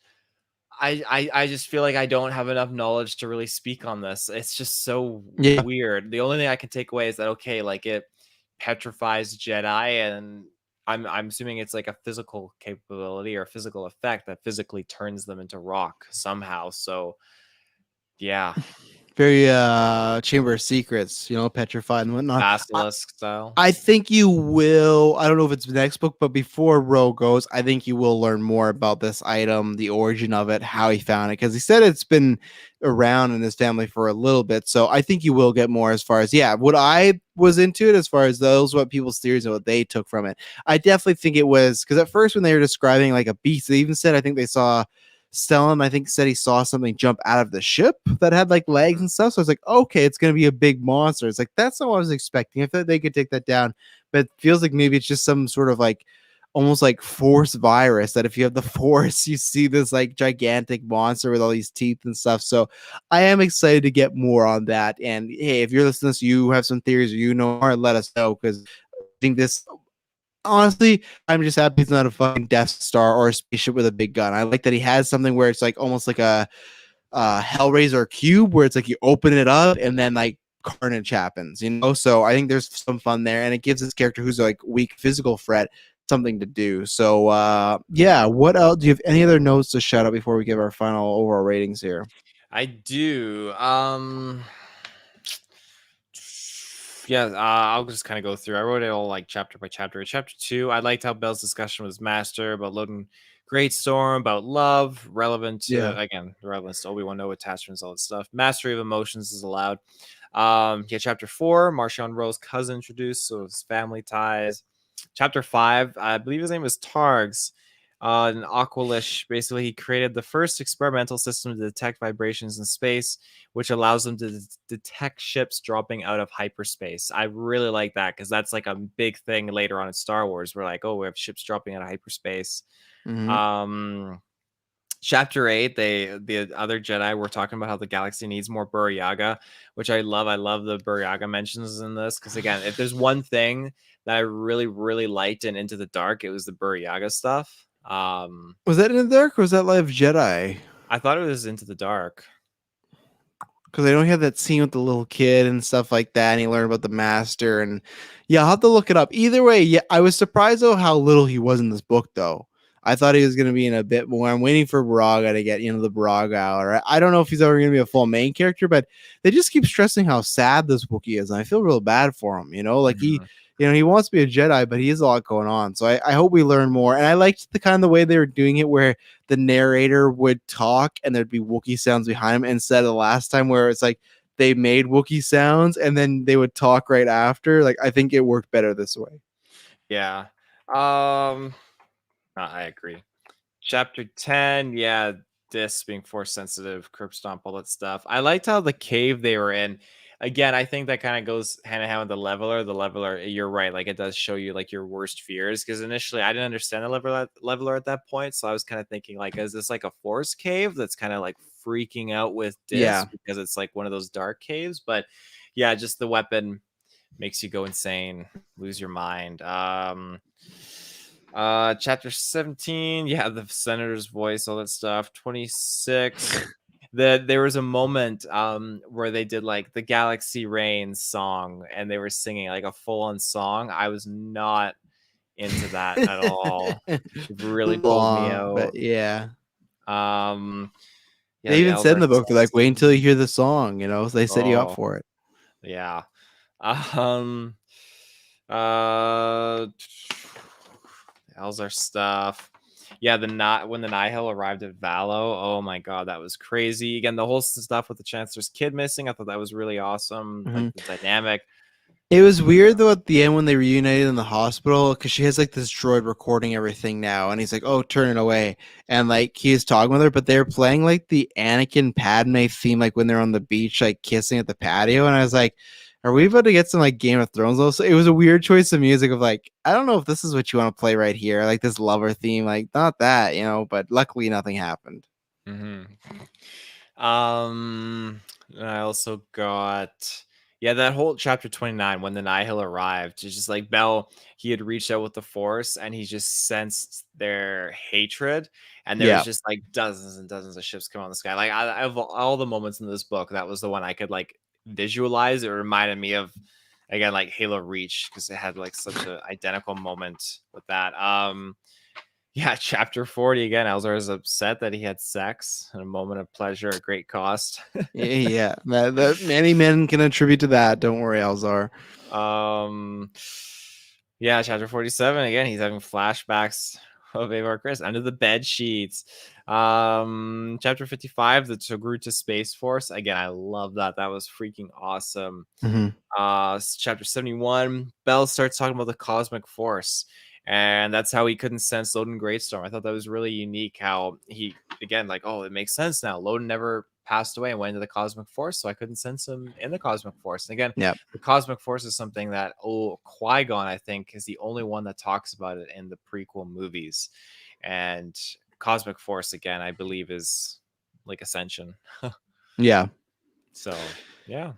I just feel like I don't have enough knowledge to really speak on this. It's just so Yeah. weird. The only thing I can take away is that okay, like it petrifies Jedi, and I'm assuming it's like a physical capability or a physical effect that physically turns them into rock somehow. So yeah, Very Chamber of Secrets, petrified and whatnot. basilisk style. I think you will. I don't know if it's the next book, but before Ro goes, I think you will learn more about this item, the origin of it, how he found it, because he said it's been around in his family for a little bit. So I think you will get more as far as what I was into it, as far as those what people's theories and what they took from it. I definitely think it was because at first when they were describing like a beast, they even said I think they saw Stellan, I think, said he saw something jump out of the ship that had like legs and stuff. So I was like, okay, it's gonna be a big monster. It's like that's not what I was expecting. I thought they could take that down, but it feels like maybe it's just some sort of like almost like force virus that if you have the force, you see this like gigantic monster with all these teeth and stuff. So I am excited to get more on that. And hey, if you're listening to this, you have some theories or you know more, let us know because I think this honestly, I'm just happy it's not a fucking Death Star or a spaceship with a big gun. I like that he has something where it's like almost like a Hellraiser cube where it's like you open it up and then like carnage happens, you know? So I think there's some fun there and it gives this character who's like weak physical threat something to do. So yeah, what else? Do you have any other notes to shout out before we give our final overall ratings here? I do. Yeah, I'll just kind of go through. I wrote it all like chapter by chapter. Chapter 2, I liked how Belle's discussion was Master about Loden Greatstorm, about love, relevant to, again, relevance to Obi-Wan, no attachments, all that stuff. Mastery of emotions is allowed. Yeah, chapter 4, Marchion Ro's cousin introduced, so his family ties. Chapter 5, I believe his name was Targs. An Aqualish, basically, he created the first experimental system to detect vibrations in space, which allows them to detect ships dropping out of hyperspace. I really like that because that's like a big thing later on in Star Wars. We're like, oh, we have ships dropping out of hyperspace. Chapter 8, the other Jedi were talking about how the galaxy needs more Buriaga, which I love. I love the Buriaga mentions in this because again, if there's one thing that I really, really liked in Into the Dark, it was the Buriaga stuff. Was that in the dark or was that Live Jedi? I thought it was Into the Dark. Because I know he had that scene with the little kid and stuff like that, and he learned about the master. And yeah, I'll have to look it up. Either way, yeah, I was surprised though how little he was in this book, though. I thought he was going to be in a bit more. I'm waiting for Braga to get the Braga out. Or I don't know if he's ever going to be a full main character, but they just keep stressing how sad this Wookiee is, and I feel real bad for him. Like he wants to be a Jedi, but he has a lot going on. So I hope we learn more. And I liked the kind of the way they were doing it, where the narrator would talk and there'd be Wookiee sounds behind him, instead of the last time where it's like they made Wookiee sounds and then they would talk right after. Like I think it worked better this way. Yeah. I agree. Chapter 10, yeah, this being force sensitive, curb stomp, all that stuff. I liked how the cave they were in. Again, I think that kind of goes hand in hand with the leveler. The leveler, you're right, like it does show you like your worst fears. Because initially I didn't understand the leveler at that point. So I was kind of thinking, like, is this like a force cave that's kind of like freaking out with this because it's like one of those dark caves? But yeah, just the weapon makes you go insane, lose your mind. Chapter 17, yeah, the senator's voice, all that stuff. 26, there was a moment where they did like the Galaxy Rain song and they were singing like a full-on song. I was not into that at all. It really pulled me out. But yeah, yeah, they even said in the book, they're like, wait until you hear the song, so they set you up for it. Yeah. Elzar stuff. Yeah, when the Nihil arrived at Valo, oh my god, that was crazy. Again, the whole stuff with the Chancellor's kid missing, I thought that was really awesome. Like the dynamic. It was weird though at the end when they reunited in the hospital, because she has like this droid recording everything now, and he's like, "Oh, turn it away," and like he's talking with her, but they're playing like the Anakin Padme theme, like when they're on the beach, like kissing at the patio, and I was like, "Are we about to get some like Game of Thrones?" Also, it was a weird choice of music of like, I don't know if this is what you want to play right here, like this lover theme, like not that, but luckily nothing happened. I also got that whole chapter 29 when the Nihil arrived. It's just like Bell, he had reached out with the Force and he just sensed their hatred, and there was just like dozens and dozens of ships come on the sky. Like of all the moments in this book, that was the one I could like visualize. It reminded me of, again, like Halo Reach, because it had like such an identical moment with that. Yeah, chapter 40 again. Elzar is upset that he had sex in a moment of pleasure at great cost. Yeah, that many men can attribute to that. Don't worry, Elzar. Yeah, chapter 47 again. He's having flashbacks of Avar Chris under the bed sheets. Chapter 55, the Togruta Space Force. Again, I love that. That was freaking awesome. Chapter 71, Bell starts talking about the cosmic force, and that's how he couldn't sense Loden Greatstorm. I thought that was really unique how he again, like, oh, it makes sense now. Loden never passed away and went into the Cosmic Force, so I couldn't sense him in the Cosmic Force. And again, Yeah. the Cosmic Force is something that Qui-Gon, I think, is the only one that talks about it in the prequel movies. And Cosmic Force, again, I believe is like Ascension. Yeah. So yeah.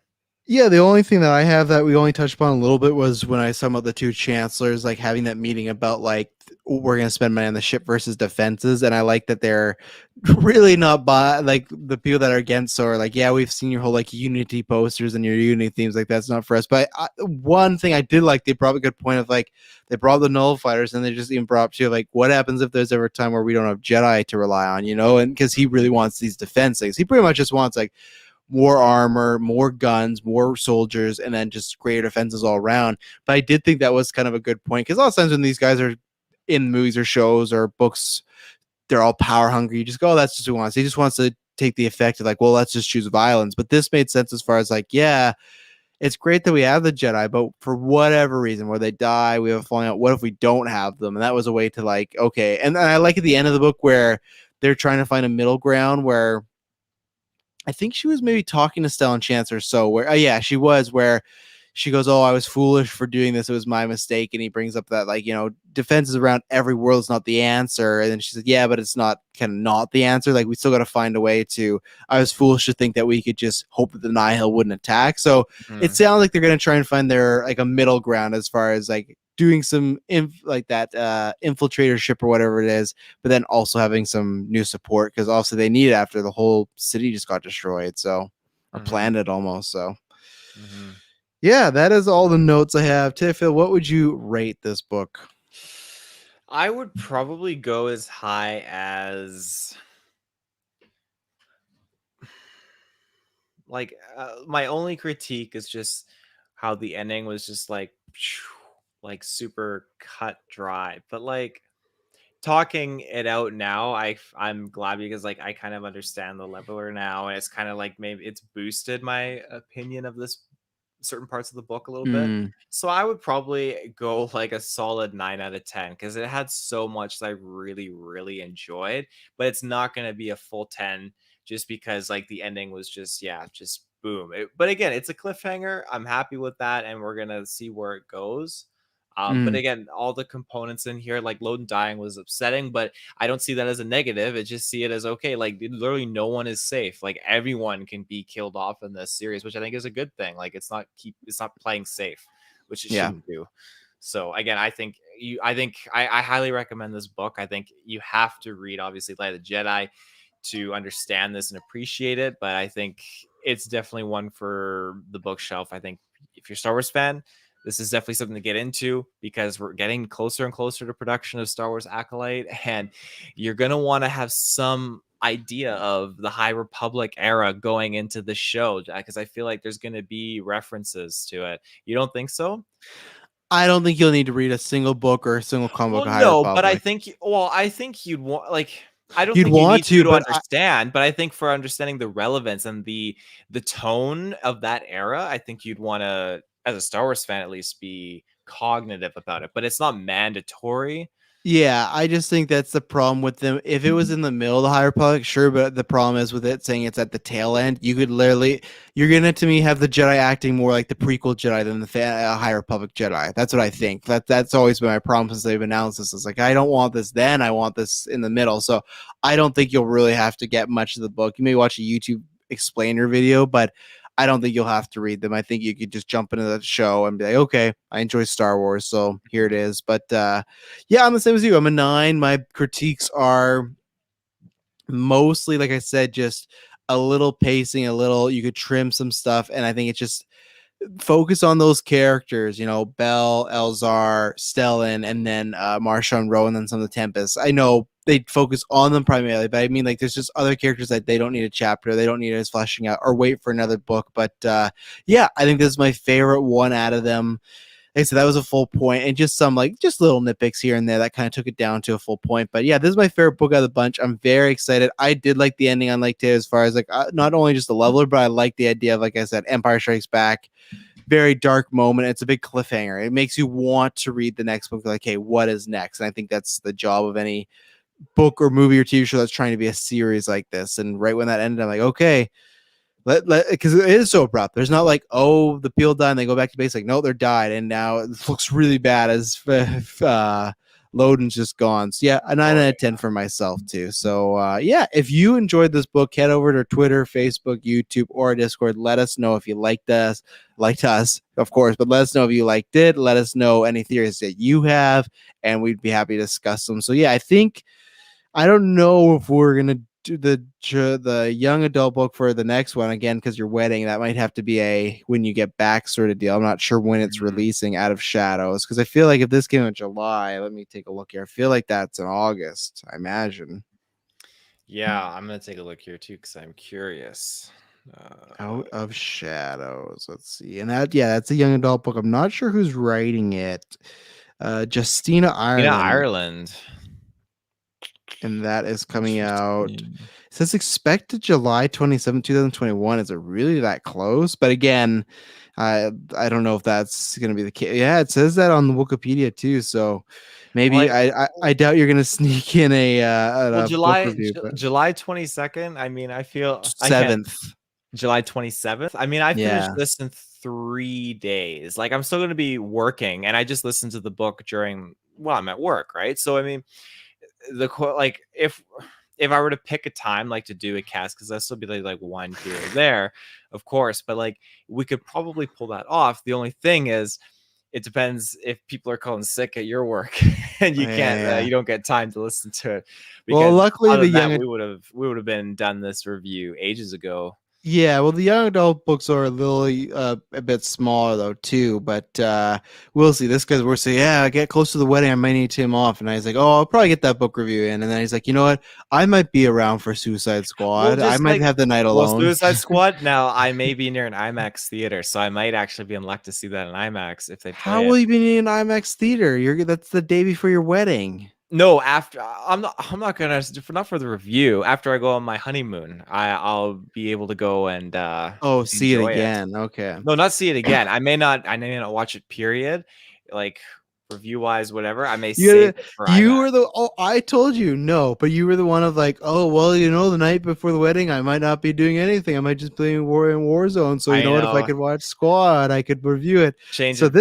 Yeah, the only thing that I have that we only touched upon a little bit was when I saw about the two chancellors like having that meeting about like we're gonna spend money on the ship versus defenses, and I like that they're really not by like the people that are against or like, yeah, we've seen your whole like Unity posters and your Unity themes, like that's not for us. But one thing I did like, they brought a good point of like they brought the Nullfighters, and they just even brought up to like what happens if there's ever a time where we don't have Jedi to rely on, you know, and because he really wants these defense things, he pretty much just wants like more armor, more guns, more soldiers, and then just greater defenses all around. But I did think that was kind of a good point, because a lot of times when these guys are in movies or shows or books, they're all power hungry. You just go, oh, that's just what he wants. He just wants to take the effect of like, well, let's just choose violence. But this made sense as far as like, yeah, it's great that we have the Jedi, but for whatever reason, where they die, we have a falling out. What if we don't have them? And that was a way to like, okay. And I like at the end of the book where they're trying to find a middle ground where I think she was maybe talking to Stellan Chance or so, where yeah, she was, where she goes, oh, I was foolish for doing this, it was my mistake. And he brings up that like, you know, defenses around every world is not the answer. And then she said, yeah, but it's not kind of not the answer, like we still got to find a way to, I was foolish to think that we could just hope that the Nihil wouldn't attack. So it sounds like they're going to try and find their like a middle ground as far as like doing some like that infiltratorship or whatever it is, but then also having some new support, because also they need it after the whole city just got destroyed, so or planet almost. So yeah, that is all the notes I have. Tiff, what would you rate this book? I would probably go as high as like my only critique is just how the ending was just like super cut dry. But like talking it out now, I'm glad, because like I kind of understand the leveler now, and it's kind of like maybe it's boosted my opinion of this certain parts of the book a little bit. So I would probably go like a solid 9 out of 10, because it had so much that I really, really enjoyed, but it's not going to be a full 10 just because like the ending was just, yeah, just boom. But again, it's a cliffhanger. I'm happy with that, and we're going to see where it goes. But again, all the components in here, like Loden dying was upsetting, but I don't see that as a negative. I just see it as okay. Like literally no one is safe. Like everyone can be killed off in this series, which I think is a good thing. Like it's not playing safe, which it shouldn't do. So again, I highly recommend this book. I think you have to read obviously Light of the Jedi to understand this and appreciate it. But I think it's definitely one for the bookshelf. I think if you're a Star Wars fan, this is definitely something to get into, because we're getting closer and closer to production of Star Wars Acolyte, and you're going to want to have some idea of the High Republic era going into the show, because I feel like there's going to be references to it. You don't think so? I don't think you'll need to read a single book or a single comic book of High Republic. But I think you'd want, like, I don't think you need to understand, but I think for understanding the relevance and the tone of that era, I think you'd want to, as a Star Wars fan, at least be cognitive about it, but it's not mandatory. Yeah, I just think that's the problem with them. If it was in the middle of the High Republic, sure, but the problem is with it saying it's at the tail end, you could literally, you're gonna to me have the Jedi acting more like the prequel Jedi than the High Republic Jedi. That's what I think. That's always been my problem since they've announced this. It's like, I don't want this then, I want this in the middle. So I don't think you'll really have to get much of the book. You may watch a YouTube explainer video, but I don't think you'll have to read them. I think you could just jump into the show and be like, okay, I enjoy Star Wars, so here it is. But yeah, I'm the same as you. I'm a 9. My critiques are mostly, like I said, just a little pacing, a little, you could trim some stuff. And I think it's just focus on those characters, you know, Bell, Elzar, Stellan, and then Marshawn Rowe, and then some of the Tempest. I know they focus on them primarily, but I mean, like, there's just other characters that they don't need a chapter, they don't need it as fleshing out, or wait for another book. But yeah, I think this is my favorite one out of them. Like I said, that was a full point, and just some like just little nitpicks here and there that kind of took it down to a full point. But yeah, this is my favorite book out of the bunch. I'm very excited. I did like the ending on Lake Tay, as far as like not only just the leveler, but I like the idea of, like I said, Empire Strikes Back. Very dark moment. It's a big cliffhanger. It makes you want to read the next book. Like, hey, what is next? And I think that's the job of any book or movie or TV show that's trying to be a series like this. And right when that ended, I'm like, okay, because it is so abrupt. There's not like, oh, the people died and they go back to base. Like, no, they're died, and now it looks really bad as Loden's just gone. So yeah, a 9 out of 10 for myself too. So yeah, if you enjoyed this book, head over to Twitter, Facebook, YouTube, or Discord. Let us know if you liked us, of course, but let us know if you liked it. Let us know any theories that you have, and we'd be happy to discuss them. So yeah, I don't know if we're gonna do the young adult book for the next one again because you're wedding. That might have to be a when you get back sort of deal. I'm not sure when it's releasing Out of Shadows because I feel like if this came in July, let me take a look here. I feel like that's in August, I imagine. Yeah, I'm gonna take a look here too because I'm curious. Out of Shadows. Let's see. And that's a young adult book. I'm not sure who's writing it. Justina Ireland. And that is coming out. It says expected July 27, 2021. Is it really that close? But again, I don't know if that's going to be the case. Yeah, it says that on the Wikipedia too. So maybe I doubt you're going to sneak in a July book review, July 22nd. I mean, I feel 7th. July 27th. I mean, I finished this in 3 days. Like I'm still going to be working, and I just listened to the book during I'm at work, right? So I mean, if I were to pick a time like to do a cast, because that's still be like one here or there, of course, but like we could probably pull that off. The only thing is it depends if people are calling sick at your work and you can't you don't get time to listen to it, because well, luckily we would have been done this review ages ago. Yeah, well, the young adult books are a little a bit smaller though too, but we'll see. This guy's we're saying, I get close to the wedding, I might need him off, and I was like, oh, I'll probably get that book review in, and then he's like, you know what, I might be around for Suicide Squad. I might have the night alone. Suicide Squad. Now I may be near an IMAX theater, so I might actually be in luck to see that in IMAX if they play How will you be in an IMAX theater? That's the day before your wedding. No, after I'm not gonna not for the review. After I go on my honeymoon, I'll be able to go and see it again. Okay. No, not see it again. I may not watch it. Period. Like review wise, whatever. I may save it for you were the I told you no, but you were the one of like, oh well, the night before the wedding, I might not be doing anything. I might just be in Warzone. So what? If I could watch Squad, I could review it. Change of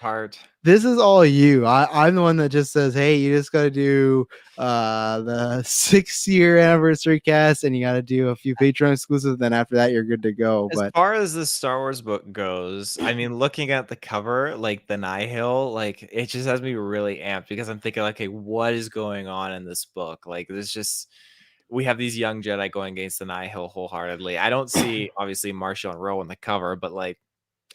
heart. This is all you. I'm the one that just says, hey, you just got to do the 6-year anniversary cast, and you got to do a few Patreon exclusives. Then after that, you're good to go. As far as the Star Wars book goes, I mean, looking at the cover, like the Nihil, like it just has me really amped because I'm thinking, like, hey, what is going on in this book? Like, there's just we have these young Jedi going against the Nihil wholeheartedly. I don't see obviously Marshall and Ro on the cover, but like.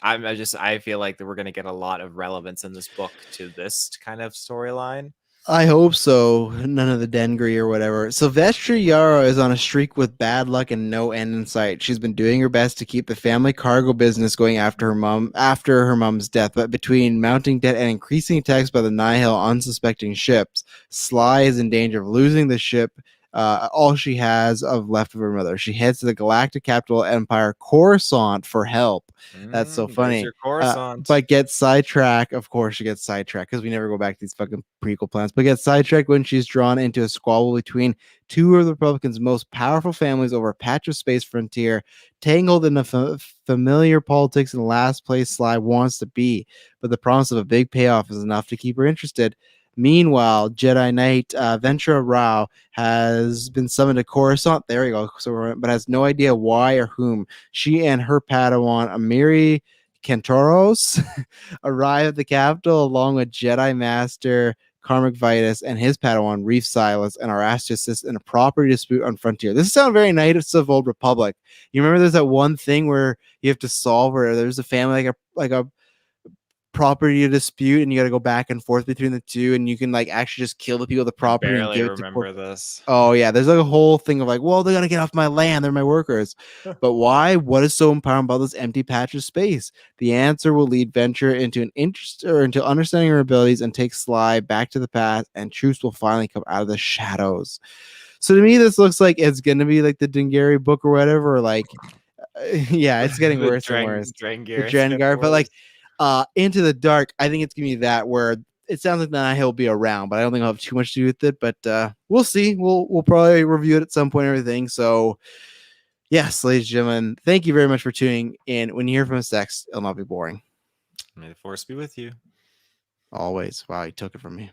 I feel like that we're going to get a lot of relevance in this book to this kind of storyline. I hope so. None of the Dengri or whatever. Sylvester Yara is on a streak with bad luck and no end in sight. She's been doing her best to keep the family cargo business going after her mom's death, but between mounting debt and increasing attacks by the Nihil unsuspecting ships, Sly is in danger of losing the ship. All she has left of her mother. She heads to the galactic capital empire Coruscant for help. That's so funny. But gets sidetracked. Of course, she gets sidetracked because we never go back to these fucking prequel plans. But gets sidetracked when she's drawn into a squabble between two of the Republicans' most powerful families over a patch of space frontier, tangled in the familiar politics in the last place Sly wants to be. But the promise of a big payoff is enough to keep her interested. Meanwhile, Jedi Knight Ventura Rao has been summoned to Coruscant. There you go. But has no idea why or whom. She and her Padawan Amiri Kentoros arrive at the capital along with Jedi Master Carmick Vitus and his Padawan Reef Silas and are asked to assist in a property dispute on Frontier. This sounds very Knights of Old Republic. You remember there's that one thing where you have to solve where there's a family like a property dispute and you got to go back and forth between the two, and you can like actually just kill the people of the property. I barely remember this. Oh yeah, there's like a whole thing of like, well, they're gonna get off my land, they're my workers. But why? What is so empowering about this empty patch of space? The answer will lead Venture into an interest or into understanding her abilities and take Sly back to the past, and truth will finally come out of the shadows. So to me, this looks like it's gonna be like the Dengari book or whatever. Or like, yeah, it's getting worse and worse. Drengar, but like. Into the Dark, I think it's gonna be that where it sounds like that he'll be around, but I don't think I'll have too much to do with it. But we'll see. We'll probably review it at some point and everything. So yes, ladies and gentlemen, thank you very much for tuning in. When you hear from us next, it'll not be boring. May the force be with you. Always. Wow, you took it from me.